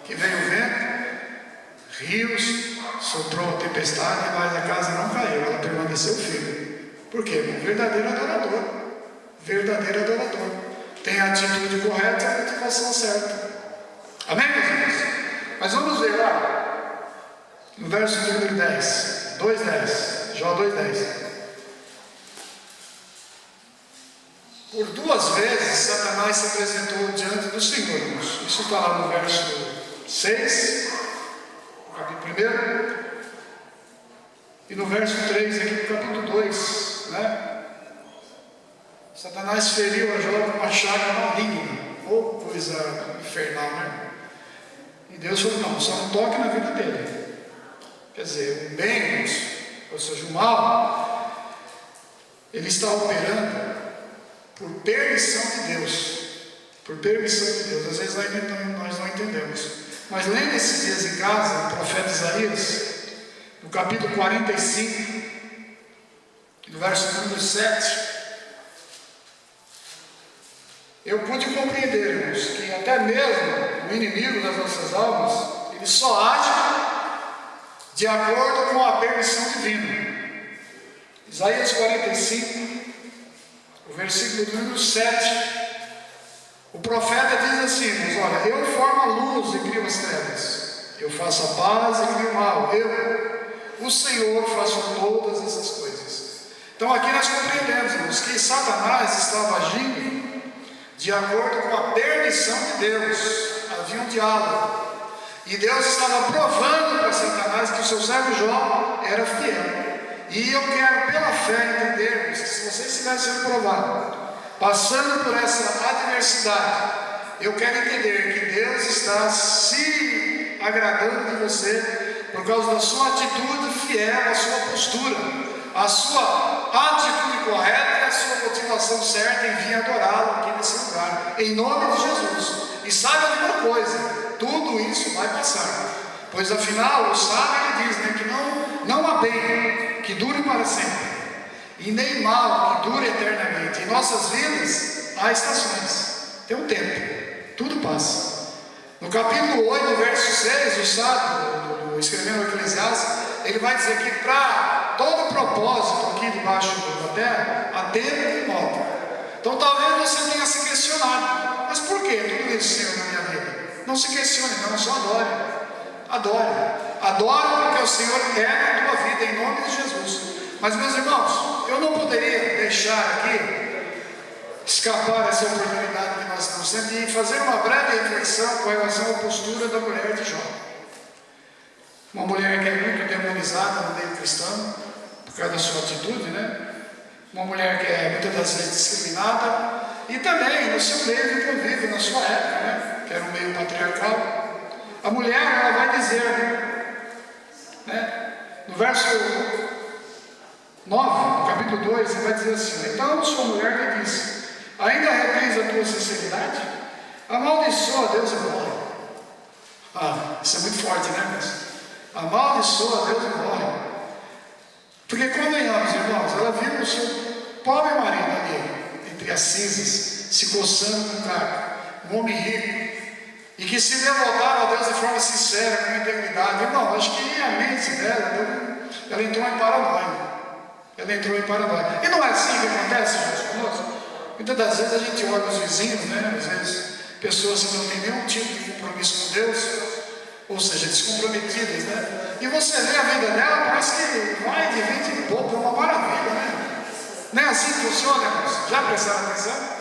Que veio o vento, rios, soprou a tempestade, mas a casa não caiu, ela permaneceu firme. Por quê? Um verdadeiro adorador. Verdadeiro adorador. Tem a atitude correta e a motivação certa. Amém, meus irmãos? Mas vamos ver lá, no verso número 10, 2:10, Jó 2:10. Por 2 vezes Satanás se apresentou diante do Senhor, irmãos. Isso está lá no verso 6, capítulo 1, e no verso 3 aqui do capítulo 2, né? Satanás feriu a Jó com uma chaga maligna, ou coisa infernal, né? E Deus falou, não, só não toque na vida dele. Quer dizer, o bem, ou seja, o mal, ele está operando por permissão de Deus. Por permissão de Deus. Às vezes nós não entendemos. Mas lendo esses dias em casa, o profeta Isaías, no capítulo 45, no verso número 7, eu pude compreender, irmãos, que até mesmo o inimigo das nossas almas, ele só age de acordo com a permissão divina. Isaías 45, o versículo número 7, o profeta diz assim, irmãos, olha, eu formo a luz e crio as trevas, eu faço a paz e crio o mal, o Senhor, faço todas essas coisas. Então aqui nós compreendemos, irmãos, que Satanás estava agindo de acordo com a permissão de Deus. Havia um diálogo, e Deus estava provando para Satanás que o seu servo Jó era fiel. E eu quero pela fé entendermos que se você estiver sendo provado, passando por essa adversidade, eu quero entender que Deus está se agradando de você por causa da sua atitude fiel, a sua postura, a sua atitude correta e a sua motivação certa em vir adorá-lo aqui nesse lugar, em nome de Jesus. E saiba de uma coisa, tudo isso vai passar, pois afinal o sábio ele diz, né, que não há bem que dure para sempre, e nem mal que dure eternamente. Em nossas vidas há estações, tem um tempo, tudo passa. No capítulo 8, verso 6, o sábio, escrevendo o Eclesiastes, ele vai dizer que para todo propósito aqui debaixo da terra, há tempo e modo. Então talvez você tenha se questionado, mas por que tudo isso, Senhor, na minha vida? Não se questione, não, só adore. Adore porque o Senhor é na tua vida, em nome de Jesus. Mas meus irmãos, eu não poderia deixar aqui escapar essa oportunidade que nós estamos tendo de fazer uma breve reflexão com relação à postura da mulher de Jó. Uma mulher que é muito demonizada no meio cristão, por causa da sua atitude, né? Uma mulher que é muitas das vezes discriminada, e também no seu meio de convívio, na sua época, né? Que era um meio patriarcal. A mulher, ela vai dizer, né? No verso 9, no capítulo 2, ele vai dizer assim, então sua mulher lhe disse, ainda retens a tua sinceridade? Amaldiçoa a Deus e morre. Isso é muito forte, né, meus? Amaldiçoa a Deus e morre. Porque convenhamos, irmãos, ela viu o seu pobre marido ali, entre as cinzas, se coçando com carne, um homem rico, e que se devoltava a Deus de forma sincera, com integridade. Irmão, acho que a mente dela, ela entrou em paranoia. E não é assim que acontece, gente, conosco? Muitas das vezes a gente olha os vizinhos, né? Às vezes pessoas que não têm nenhum tipo de compromisso com Deus, ou seja, descomprometidas, né? E você vê a vida dela, parece que vai de 20 e pouco, é uma maravilha, né? Não é assim que funciona, irmãos? Já prestaram atenção?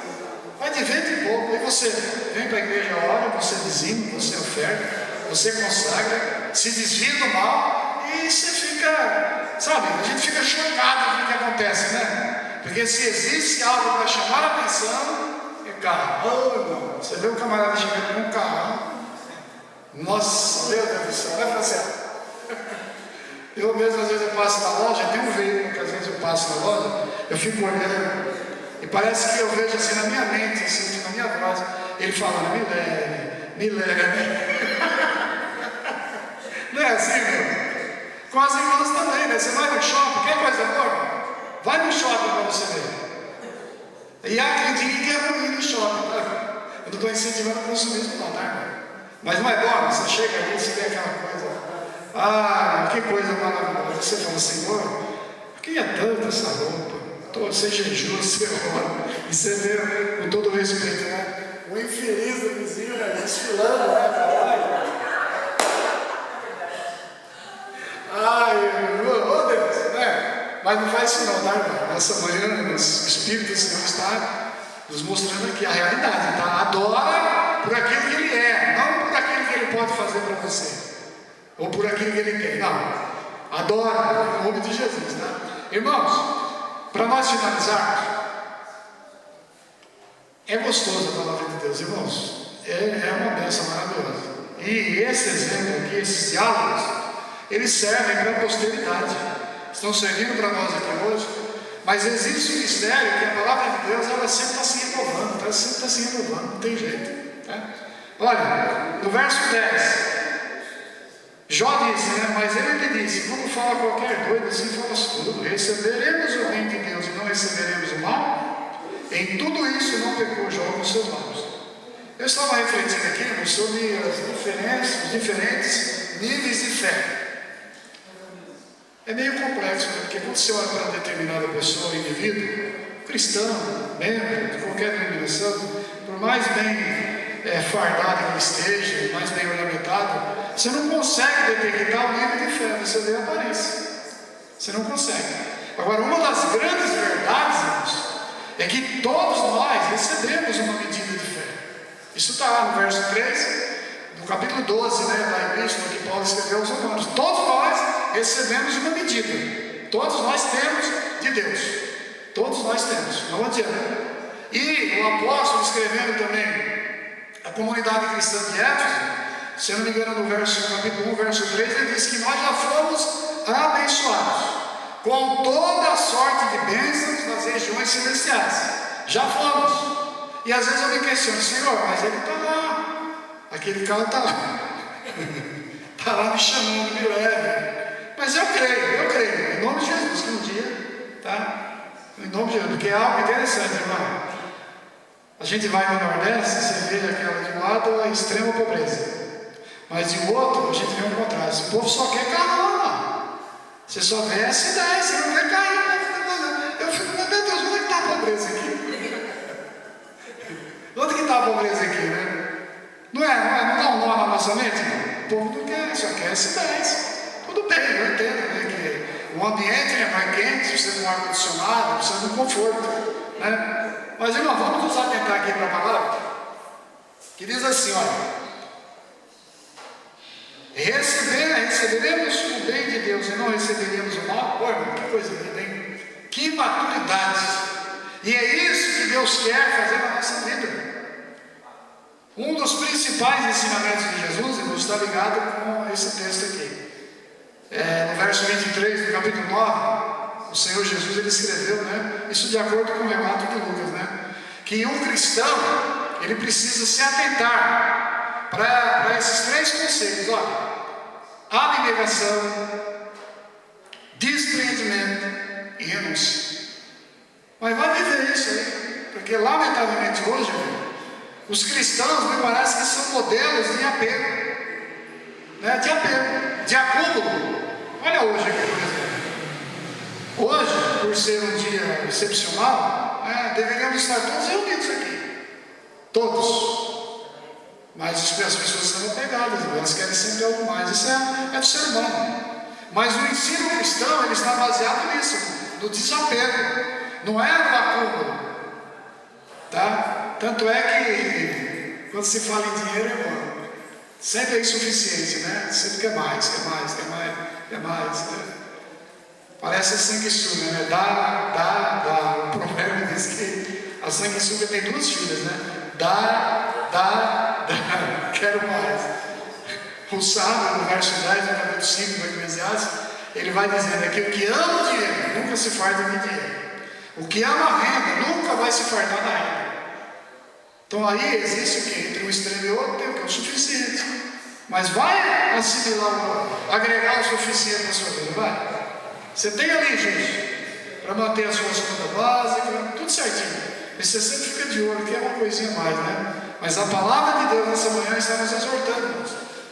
Vai de 20 e pouco, e você vem para a igreja, ora, você dizima, você oferta, você consagra, se desvia do mal, e você fica, sabe, a gente fica chocado com o que acontece, né? Porque se existe algo para chamar a atenção, é carro. Oh, irmão, você vê o camarada chegando com um carro. Nossa, meu Deus do céu, vai pra céu. Eu mesmo, às vezes, eu passo na loja, tem um veículo que às vezes eu passo na loja, eu fico olhando, e parece que eu vejo assim na minha mente, assim, na minha voz, ele falando, me leve, me leve. Não é assim, meu? Com as irmãs também, né? Você vai no shopping, quer coisa boa? Vai no shopping para você ver. E há quem diga que é ruim no shopping, tá? Eu não estou incentivando o consumismo, não, tá, irmão? Mas não é bom, você chega ali, você vê aquela coisa. Ah, que coisa maravilhosa. Você fala, Senhor, por que é tanta essa roupa? Você jejua, você ora. E você vê, com todo respeito, né? O infeliz do vizinho, né? Desfilando, né? Ai, oh Deus, né? Mas não faz isso não, tá, irmão? Nessa manhã, o Espírito do Senhor está nos mostrando aqui a realidade, tá? Adora por aquilo que Ele é, não por aquilo que Ele pode fazer para você. Ou por aquilo que Ele tem, não. Adora, em nome de Jesus, tá? Irmãos, para nós finalizarmos, é gostoso a palavra de Deus, irmãos. É uma bênção maravilhosa. E esse exemplo aqui, esses diálogos, eles servem para a posteridade. Estão servindo para nós aqui hoje. Mas existe um mistério que a palavra de Deus, ela sempre está se renovando, sempre está se renovando, não tem jeito. Tá? Olha, no verso 10, Jó disse, né? Mas ele lhe disse, como fala qualquer doido, assim falas tudo. Receberemos o bem de Deus e não receberemos o mal? Em tudo isso não pecou Jó com seus lábios. Eu estava refletindo aqui sobre os diferentes níveis de fé. É meio complexo, né? Porque quando você olha para determinada pessoa, indivíduo, cristão, membro de qualquer denominação, por mais bem fardado que ele esteja, mais bem ornamentado, você não consegue detectar o nível de fé, você vê a aparência. Você não consegue. Agora, uma das grandes verdades, irmãos, é que todos nós recebemos uma medida de fé. Isso está lá no verso 3, no capítulo 12, né, da Epístola que Paulo escreveu aos Romanos. Todos nós recebemos uma medida. Todos nós temos de Deus. Todos nós temos. Não adianta. E o apóstolo escrevendo também a comunidade cristã de Éfeso, se eu não me engano, no capítulo 1, verso 3, ele diz que nós já fomos abençoados com toda a sorte de bênçãos nas regiões celestiais. Já fomos. E às vezes eu me questiono, Senhor, mas ele está lá. Aquele cara está lá. Está lá me chamando, me leve. Mas eu creio, em nome de Jesus, que um dia, tá? Em nome de Jesus, porque é algo interessante, irmão. A gente vai no Nordeste, você vê aquela de um lado a extrema pobreza. Mas de outro, a gente vê um contraste. O povo só quer carro lá. Você só vê S10, você não vê carro. Eu fico, meu Deus, onde é que está a pobreza aqui? Onde que está a pobreza aqui, né? Não dá um nó na nossa mente? Não? O povo não quer, só quer S10. Tudo bem, eu entendo, né? Que o ambiente é mais quente, precisa de um ar-condicionado, precisa de um conforto, né? Mas, irmão, vamos nos atentar aqui para a palavra, que diz assim, olha. Receberemos o bem de Deus e não receberemos o mal? Pô, irmão, que coisa linda, hein? Que maturidade! E é isso que Deus quer fazer na nossa vida. Um dos principais ensinamentos de Jesus, irmão, está ligado com esse texto aqui. No verso 23 do capítulo 9, o Senhor Jesus ele escreveu, né? Isso de acordo com o relato de Lucas, né? Que um cristão, ele precisa se atentar para esses três conceitos, olha: abnegação, desprendimento e renúncia. Mas vai viver isso aí, porque lamentavelmente hoje, os cristãos me parece que são modelos de apego, né? De acúmulo. Olha hoje aqui, por exemplo. Hoje, por ser um dia excepcional, deveríamos estar todos reunidos aqui. Todos. Mas as pessoas são apegadas, elas querem sempre algo mais. Isso é do ser humano. Mas o ensino cristão, ele está baseado nisso, no desapego. Não é no acúmulo. Tá? Tanto é que, quando se fala em dinheiro, irmão, sempre é insuficiente, né? Sempre quer mais, quer mais, quer mais, quer mais, né? Parece a sanguessuga, né? Dá. O provérbio diz que a sanguessuga tem duas filhas, né? Dá, quero mais. O sábio, no verso 10, no capítulo 5 do Eclesiastes, ele vai dizendo aqui: o que ama o dinheiro nunca se farta de dinheiro. O que ama a renda nunca vai se fartar da renda. Então aí existe o que? Entre um extremo e outro tem o que? O suficiente. Mas vai assimilar, agregar o suficiente na sua vida, vai. Você tem ali, gente, para manter as suas contas básicas, tudo certinho. E você sempre fica de olho, que é uma coisinha a mais, né? Mas a palavra de Deus nessa manhã está nos exortando, irmãos.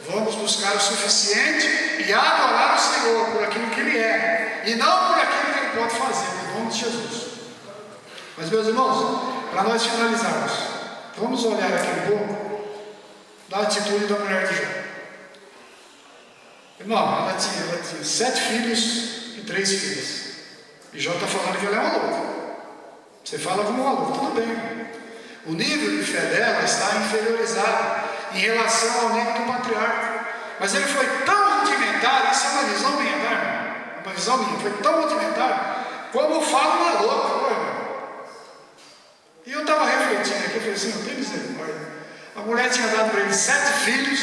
Vamos buscar o suficiente e adorar o Senhor por aquilo que Ele é, e não por aquilo que Ele pode fazer, em nome de Jesus. Mas, meus irmãos, para nós finalizarmos, vamos olhar aqui um pouco da atitude da mulher de Jó. Irmão, ela tinha 7 filhos e 3 filhas. E Jó está falando que ela é uma louca. Você fala como uma louca, tudo bem. O nível de fé dela está inferiorizado em relação ao nível do patriarca. Mas ele foi tão rudimentar, isso é uma visão minha, tá, irmão? Uma visão minha, foi tão rudimentar, como fala uma louca, irmão. E eu estava refletindo aqui, eu falei assim: não tem misericórdia. A mulher tinha dado para ele 7 filhos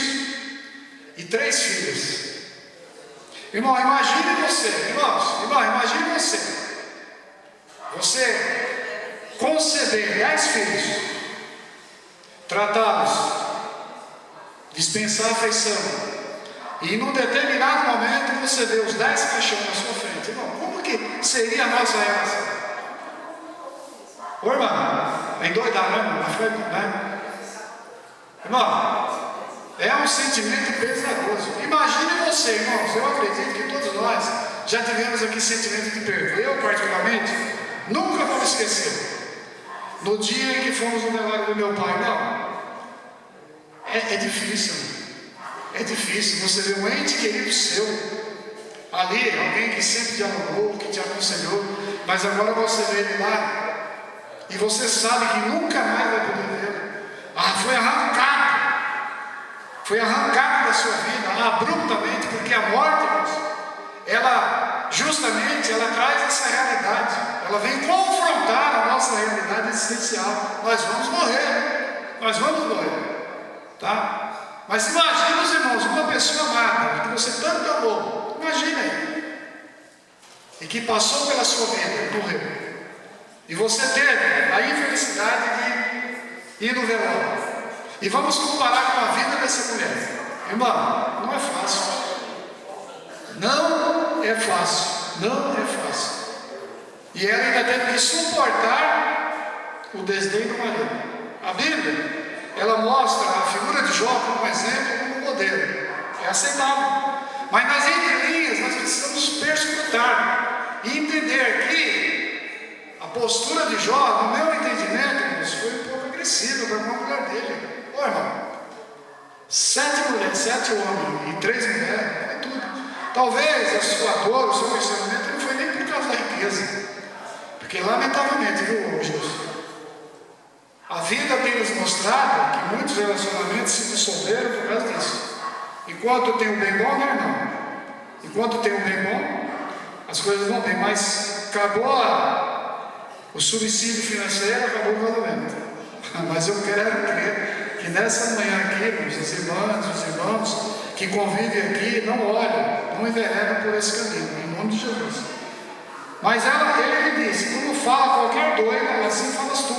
e 3 filhas. Irmão, imagine você, imagine você conceber 10 filhos, tratá-los, dispensar afeição, e num determinado momento você vê os 10 caixões na sua frente. Irmão, como que seria a nossa reação? Ô irmão, é endoidar, né? Irmão, é um sentimento pesaroso. Imagine você, irmãos, eu acredito que todos nós já tivemos aqui sentimento de perda. Eu, particularmente, nunca vou esquecer. No dia em que fomos no velório do meu pai, não. É difícil. É difícil você ver um ente querido seu ali, alguém que sempre dialogou, que te aconselhou, mas agora você vê ele lá e você sabe que nunca mais vai poder vê-lo. Foi arrancado da sua vida abruptamente, porque a morte, irmãos, ela traz essa realidade, ela vem confrontar a nossa realidade existencial. Nós vamos morrer, tá? Mas imagine, os irmãos, uma pessoa amada, que você tanto amou, imagine aí, e que passou pela sua vida e morreu, e você teve a infelicidade de ir no velório. E vamos comparar com a vida dessa mulher. Irmão, não é fácil. Não é fácil. E ela ainda teve que suportar o desdém do marido. A Bíblia, ela mostra a figura de Jó como um exemplo, como um modelo. É aceitável. Mas nas entrelinhas nós precisamos perscrutar e entender que a postura de Jó, no meu entendimento, foi um pouco agressiva para uma mulher dele. Ô irmão, 7 mulheres, 7 homens e 3 mulheres, é tudo. Talvez a sua dor, o seu questionamento não foi nem por causa da riqueza, porque lamentavelmente, viu, Jesus? A vida tem nos mostrado que muitos relacionamentos se dissolveram por causa disso. Enquanto tem um bem bom, né, irmão? Enquanto tem um bem bom, as coisas vão bem, mas acabou o subsídio financeiro, acabou o casamento. Mas eu quero crer que nessa manhã aqui, irmãos, os irmãos que convivem aqui, não olham, não enveredam por esse caminho, em nome de Jesus. Mas ele me disse: como fala qualquer doido, assim falas tu.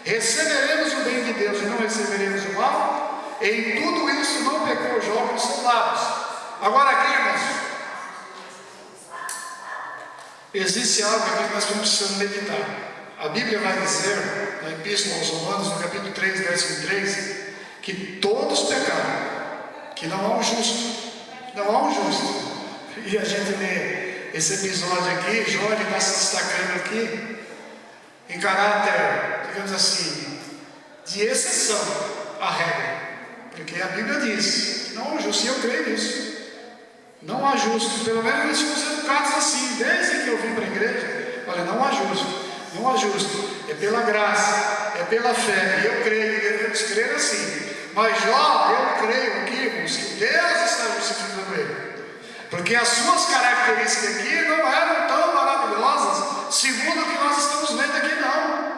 Receberemos o bem de Deus e não receberemos o mal. Em tudo isso não pecou Jó com seus lábios. Agora aqui, irmãos, existe algo aqui que nós precisamos meditar. A Bíblia vai dizer, na Epístola aos Romanos, no capítulo 3, verso 13, que todos pecaram, que não há um justo. E a gente lê esse episódio aqui, Jó está se destacando aqui, em caráter, digamos assim, de exceção à regra. Porque a Bíblia diz que não há um justo, e eu creio nisso. Não há justo, pelo menos nós somos educados assim, desde que eu vim para a igreja. Olha, não há justo. Não há justo, é pela graça, é pela fé, e eu creio, e devemos crer assim. Mas Jó, eu creio aqui, irmãos, que Deus está justificando ele. Porque as suas características aqui não eram tão maravilhosas, segundo o que nós estamos vendo aqui, não.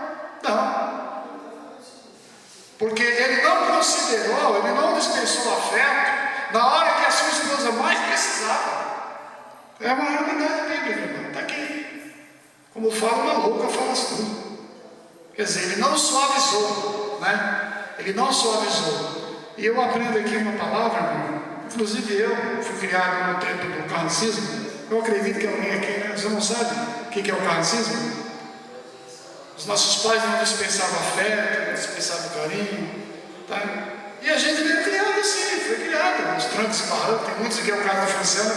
Porque ele não considerou, ele não dispensou afeto na hora que a sua esposa mais precisava. É uma realidade bíblica, irmão. Está aqui. Como fala uma louca, fala tudo. Quer dizer, ele não suavizou, né? Ele não suavizou. E eu aprendo aqui uma palavra, irmão. Inclusive eu fui criado no tempo do kardecismo. Eu acredito que alguém aqui, né? Você não sabe o que é o kardecismo? Os nossos pais não dispensavam afeto, não dispensavam carinho, tá? E a gente veio criado assim, foi criado nos trancos e barrancos. Tem muitos aqui, é o caso da Franciana.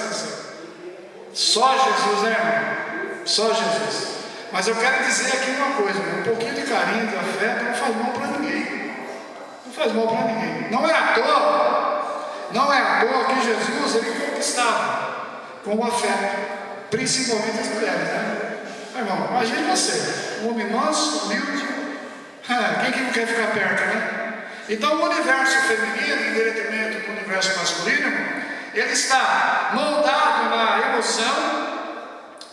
Só Jesus, né, irmão? Só Jesus. Mas eu quero dizer aqui uma coisa, um pouquinho de carinho, de afeto não faz mal para ninguém. Não faz mal para ninguém. Não é à toa que Jesus, ele conquistava com o afeto, principalmente as mulheres, né? Irmão, imagine você, um homem manso, humilde, quem que não quer ficar perto, né? Então o universo feminino, em detrimento do universo masculino, ele está moldado na emoção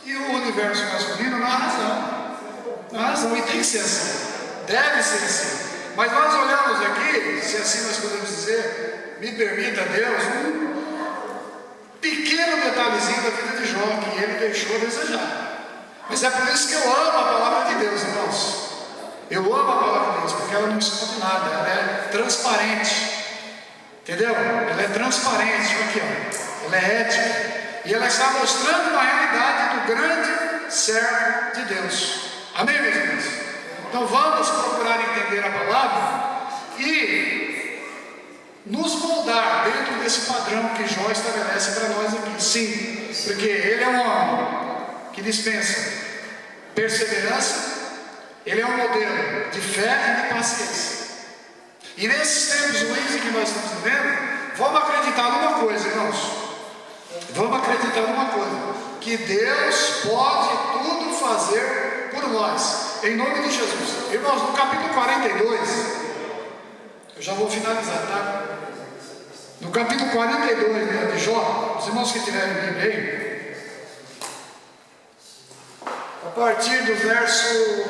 e o universo masculino na razão. Na razão, e tem que ser assim, deve ser assim. Mas nós olhamos aqui, se assim nós podemos dizer, me permita Deus, um pequeno detalhezinho da vida de Jó que ele deixou a desejar. Mas é por isso que eu amo a palavra de Deus, irmãos. Eu amo a palavra de Deus, porque ela não esconde nada, ela é transparente. Entendeu? Ela é transparente, olha aqui, ó. Ela é ética. E ela está mostrando uma realidade do grande servo de Deus. Amém, meus irmãos? Então vamos procurar entender a palavra e nos moldar dentro desse padrão que Jó estabelece para nós aqui. Sim, porque ele é um homem que dispensa perseverança, ele é um modelo de fé e de paciência. E nesses tempos ruins em que nós estamos vivendo, vamos acreditar numa coisa, irmãos. Vamos acreditar numa coisa: que Deus pode tudo fazer por nós, em nome de Jesus. Irmãos, no capítulo 42, eu já vou finalizar, tá? No capítulo 42, né, de Jó, os irmãos que tiverem Bíblia aí, a partir do verso,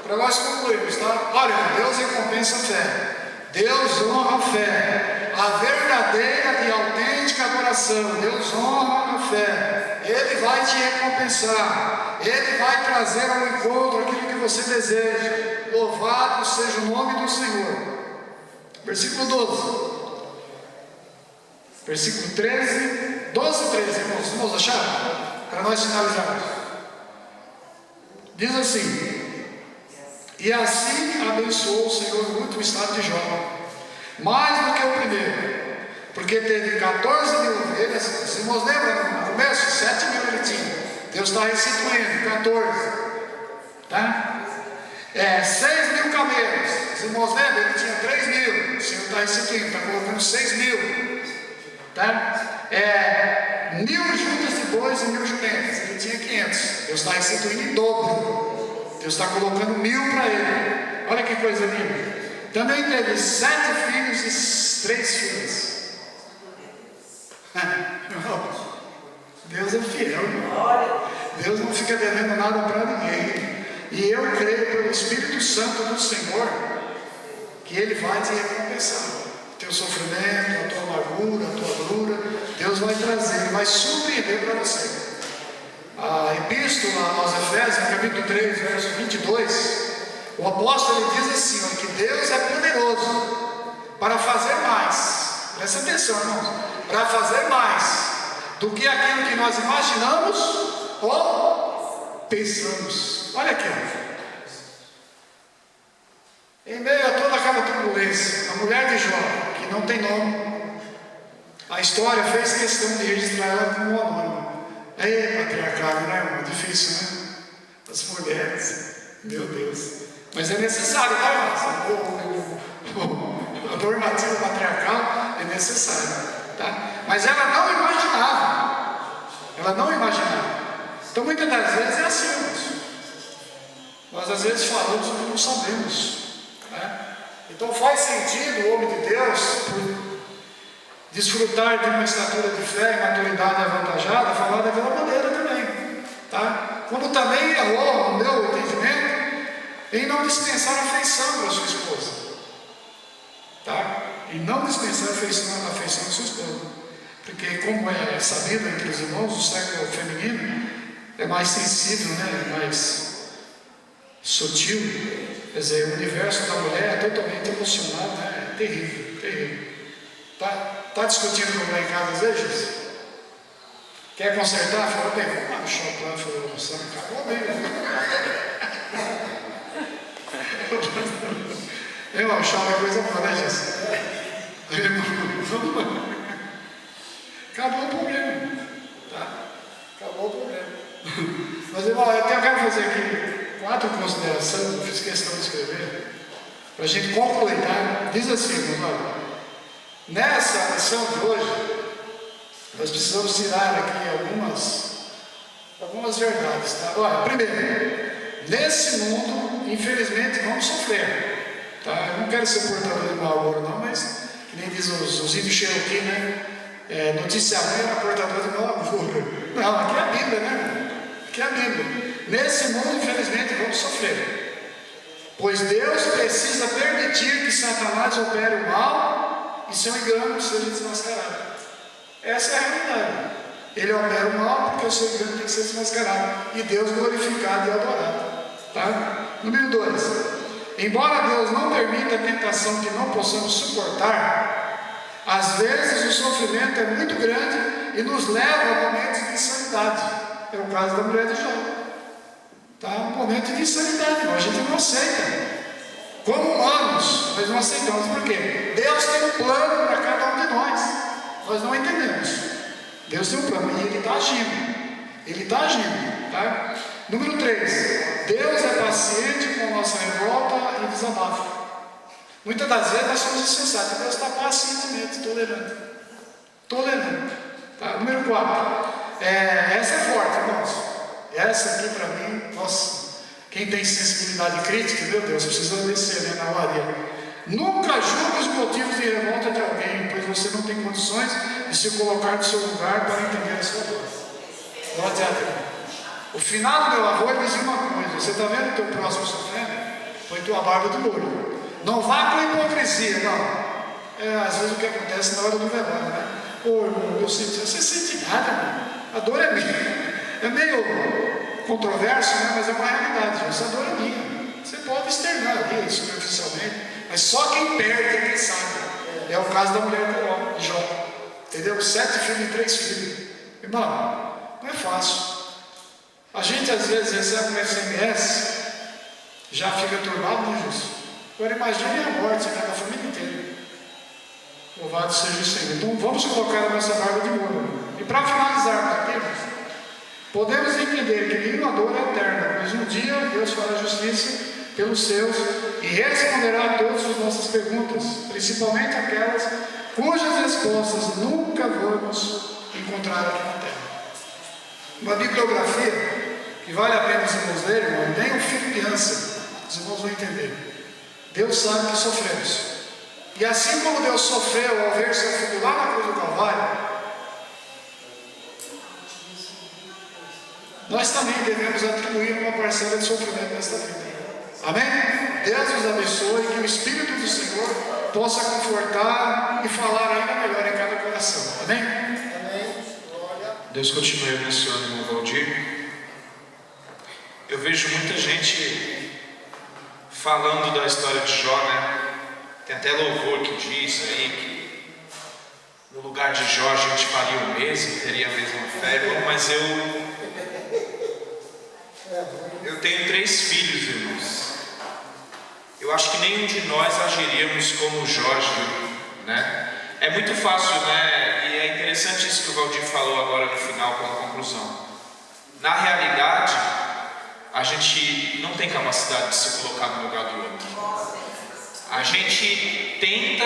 para nós concluirmos, tá? Olha, Deus recompensa a fé, Deus honra a fé, a verdadeira e autêntica adoração. Deus honra a fé, Ele vai te recompensar, Ele vai trazer ao encontro aquilo que você deseja. Louvado seja o nome do Senhor. Versículo 12, versículo 13, 12 e 13, irmãos acharam? Para nós finalizarmos. Diz assim: e assim abençoou o Senhor muito o estado de Jó, mais do que o primeiro, porque teve 14 mil ovelhas. Os irmãos lembram no começo? 7 mil ele tinha. Deus está restituindo 14, tá? 6 mil camelos. Os irmãos lembram? Ele tinha 3 mil. O Senhor está restituindo, está colocando 6 mil, tá? 1.000 juntas de bois e 1.000 jumentas. Ele tinha 500. Deus está restituindo em dobro. Deus está colocando 1.000 para ele. Olha que coisa linda. Também teve 7 filhos e 3 filhas. Deus é fiel. Deus não fica devendo nada para ninguém. E eu creio pelo Espírito Santo do Senhor que Ele vai te recompensar. O teu sofrimento, a tua amargura, a tua dura, Deus vai trazer, Ele vai surpreender para você. A epístola aos Efésios, capítulo 3, verso 22, o apóstolo ele diz assim, ó, que Deus é poderoso para fazer mais. Presta atenção, irmãos. Para fazer mais do que aquilo que nós imaginamos ou pensamos. Olha aqui, ó. Em meio a toda aquela turbulência, a mulher de Jó, que não tem nome, a história fez questão de registrar ela como anônima. É patriarcado, né, irmão? Difícil, né? As mulheres, meu Deus. Mas é necessário, tá, irmão? A normativa patriarcal é necessária, tá? Mas ela não imaginava. Ela não imaginava. Então, muitas das vezes é assim, irmãos. Nós às vezes falamos o que não sabemos, né? Então faz sentido o homem de Deus, desfrutar de uma estatura de fé e maturidade avantajada, falar daquela maneira também, tá? Como também errou, no meu entendimento, em não dispensar afeição para sua esposa, tá? E não dispensar afeição da sua esposa, porque como é sabido entre os irmãos, o sexo feminino é mais sensível, né? É mais sutil, quer dizer, o universo da mulher é totalmente emocional, né? É terrível, terrível. Tá discutindo com lá em casa às vezes? Quer consertar? Falou, bem, vamos lá no shopping lá, falou, nossa, acabou mesmo. Irmão, shopping é coisa boa, né, Jesus? Acabou o problema, tá? Acabou o problema. Mas, irmão, eu quero fazer aqui 4 considerações, eu fiz questão de escrever, para a gente concluir, tá? Diz assim, irmão, olha. Nessa lição de hoje, nós precisamos tirar aqui algumas verdades, tá? Olha, primeiro, nesse mundo, infelizmente, vamos sofrer, tá? Eu não quero ser portador de mau agouro, não, mas, que nem diz os índios Cherokee, né? Notícia ruim era portador de mau agouro. Não, aqui é a Bíblia, né? Aqui é a Bíblia. Nesse mundo, infelizmente, vamos sofrer, pois Deus precisa permitir que Satanás opere o mal e seu engano seja desmascarado. Essa é a realidade. Ele opera o mal porque o seu engano tem que ser desmascarado e Deus glorificado e adorado, tá? Número 2, embora Deus não permita a tentação que não possamos suportar, às vezes o sofrimento é muito grande e nos leva a momentos de insanidade. É o caso da mulher de Jó, tá? Um momento de insanidade, a gente não aceita. Como humanos, nós não aceitamos. Por quê? Deus tem um plano para cada um de nós. Nós não entendemos. Deus tem um plano e Ele está agindo. Ele está agindo, tá? Número 3, Deus é paciente com a nossa revolta e desabafo. Muitas das vezes nós somos insensatos. Deus está pacientemente tolerando, tá? Número 4, essa é forte, irmãos. Essa aqui para mim, nossa. Quem tem sensibilidade crítica, meu Deus, precisa descer, né, na olaria. Nunca julgue os motivos de revolta de alguém, pois você não tem condições de se colocar no seu lugar para entender a sua dor. O final do meu avô dizia uma coisa: você está vendo o teu próximo sofrendo? Põe tua barba de molho. Não vá com hipocrisia, não. Às vezes o que acontece na hora do velório, né? Ô irmão, eu senti, você sente nada, irmão. A dor é minha. É meio controverso, né? Mas é uma realidade. Essa dor é minha. Você pode externar ali superficialmente, mas só quem perde é quem sabe. É o caso da mulher de Jó, entendeu? 7 filhos e 3 filhos. Irmão, não é fácil. A gente às vezes recebe um SMS, já fica turbado, né, Jesus? Agora imagine a morte da família inteira. Louvado seja o Senhor. Então vamos colocar a nossa barba de molho. E para finalizarmos aqui, podemos entender que nenhuma dor é eterna, pois um dia Deus fará justiça pelos seus e responderá a todas as nossas perguntas, principalmente aquelas cujas respostas nunca vamos encontrar aqui na Terra. Uma bibliografia que vale a pena os irmãos lerem, irmão, nem um filho criança, os irmãos vão entender. Deus sabe que sofremos. E assim como Deus sofreu ao ver seu filho lá na cruz do Calvário, nós também devemos atribuir uma parcela de sofrimento nesta vida. Amém? Deus nos abençoe, que o Espírito do Senhor possa confortar e falar ainda melhor em cada coração. Amém? Amém. Deus continue abençoando o irmão Valdir. Eu vejo muita gente falando da história de Jó, né? Tem até louvor que diz aí que no lugar de Jó a gente faria o mesmo, teria a mesma fé, mas eu tenho 3 filhos, irmãos. Eu acho que nenhum de nós agiríamos como Jó agiu, né? É muito fácil, né? E é interessante isso que o Valdir falou agora no final, com a conclusão. Na realidade, a gente não tem capacidade de se colocar no lugar do outro. A gente tenta,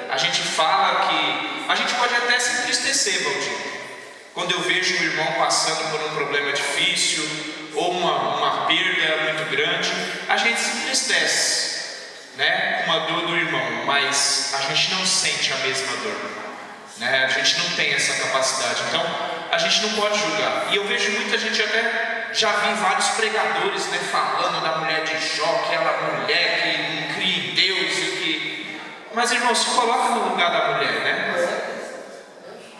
a gente fala que... A gente pode até se entristecer, Valdir. Quando eu vejo um irmão passando por um problema difícil ou uma perda muito grande, a gente se entristece, né, com a dor do irmão, mas a gente não sente a mesma dor. né? A gente não tem essa capacidade, então a gente não pode julgar. E eu vejo muita gente, até já vi vários pregadores, né, falando da mulher de Jó, que ela é mulher que não cria em Deus e que... Mas, irmão, se coloca no lugar da mulher, né?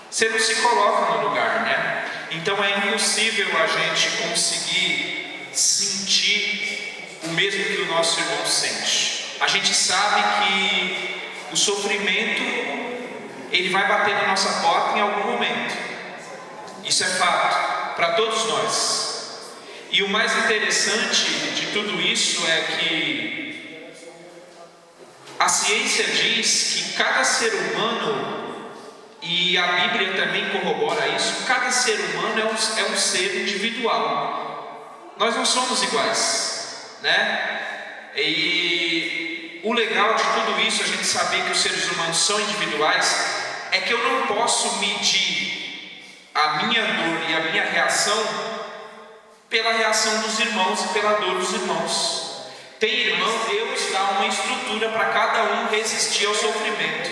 Você não se coloca no lugar, né? Então é impossível a gente conseguir sentir o mesmo que o nosso irmão sente. A gente sabe que o sofrimento, ele vai bater na nossa porta em algum momento. Isso é fato, para todos nós. E o mais interessante de tudo isso é que a ciência diz que cada ser humano, e a Bíblia também corrobora isso, cada ser humano é um ser individual. Nós não somos iguais, né? E o legal de tudo isso, a gente saber que os seres humanos são individuais, é que eu não posso medir a minha dor e a minha reação pela reação dos irmãos e pela dor dos irmãos. Tem irmão, Deus dá uma estrutura para cada um resistir ao sofrimento,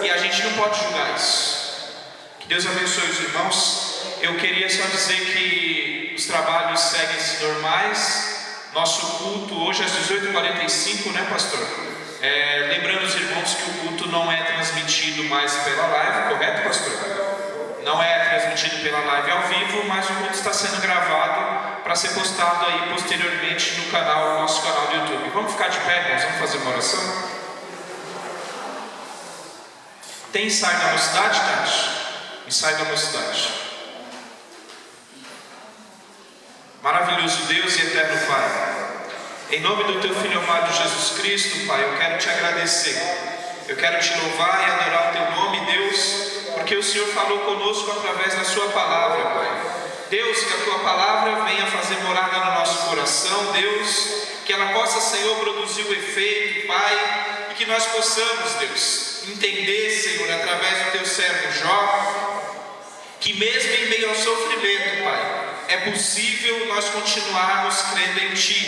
e a gente não pode julgar isso. Que Deus abençoe os irmãos. Eu queria só dizer que os trabalhos seguem-se normais. Nosso culto hoje às 18h45, né, pastor? Lembrando os irmãos que o culto não é transmitido mais pela live, correto, pastor? Não é transmitido pela live ao vivo, mas o culto está sendo gravado para ser postado aí posteriormente no canal, nosso canal do YouTube. Vamos ficar de pé, irmãos, vamos fazer uma oração? Tem ensaio da mocidade, Tati? Ensaio da mocidade. Maravilhoso Deus e eterno Pai, em nome do Teu Filho amado Jesus Cristo, Pai, eu quero Te agradecer. Eu quero Te louvar e adorar o Teu nome, Deus, porque o Senhor falou conosco através da Sua palavra, Pai. Deus, que a Tua palavra venha fazer morada no nosso coração, Deus, que ela possa, Senhor, produzir o efeito, Pai, e que nós possamos, Deus, entender, Senhor, através do Teu servo Jó, que mesmo em meio ao sofrimento, Pai, é possível nós continuarmos crendo em Ti.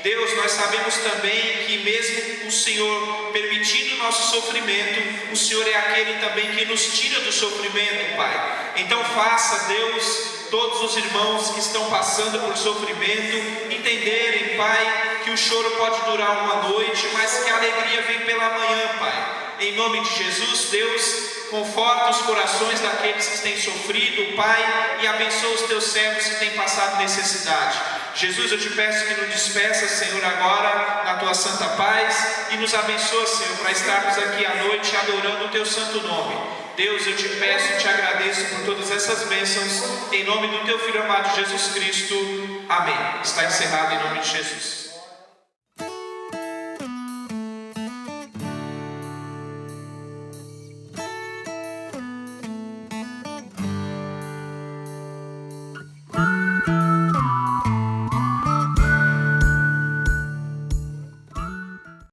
Deus, nós sabemos também que mesmo o Senhor permitindo o nosso sofrimento, o Senhor é aquele também que nos tira do sofrimento, Pai. Então faça, Deus, todos os irmãos que estão passando por sofrimento entenderem, Pai, que o choro pode durar uma noite, mas que a alegria vem pela manhã, Pai. Em nome de Jesus, Deus, conforta os corações daqueles que têm sofrido, Pai, e abençoa os Teus servos que têm passado necessidade. Jesus, eu Te peço que nos despeça, Senhor, agora na Tua santa paz, e nos abençoa, Senhor, para estarmos aqui à noite adorando o Teu santo nome. Deus, eu Te peço e Te agradeço por todas essas bênçãos, em nome do Teu Filho amado Jesus Cristo. Amém. Está encerrado em nome de Jesus.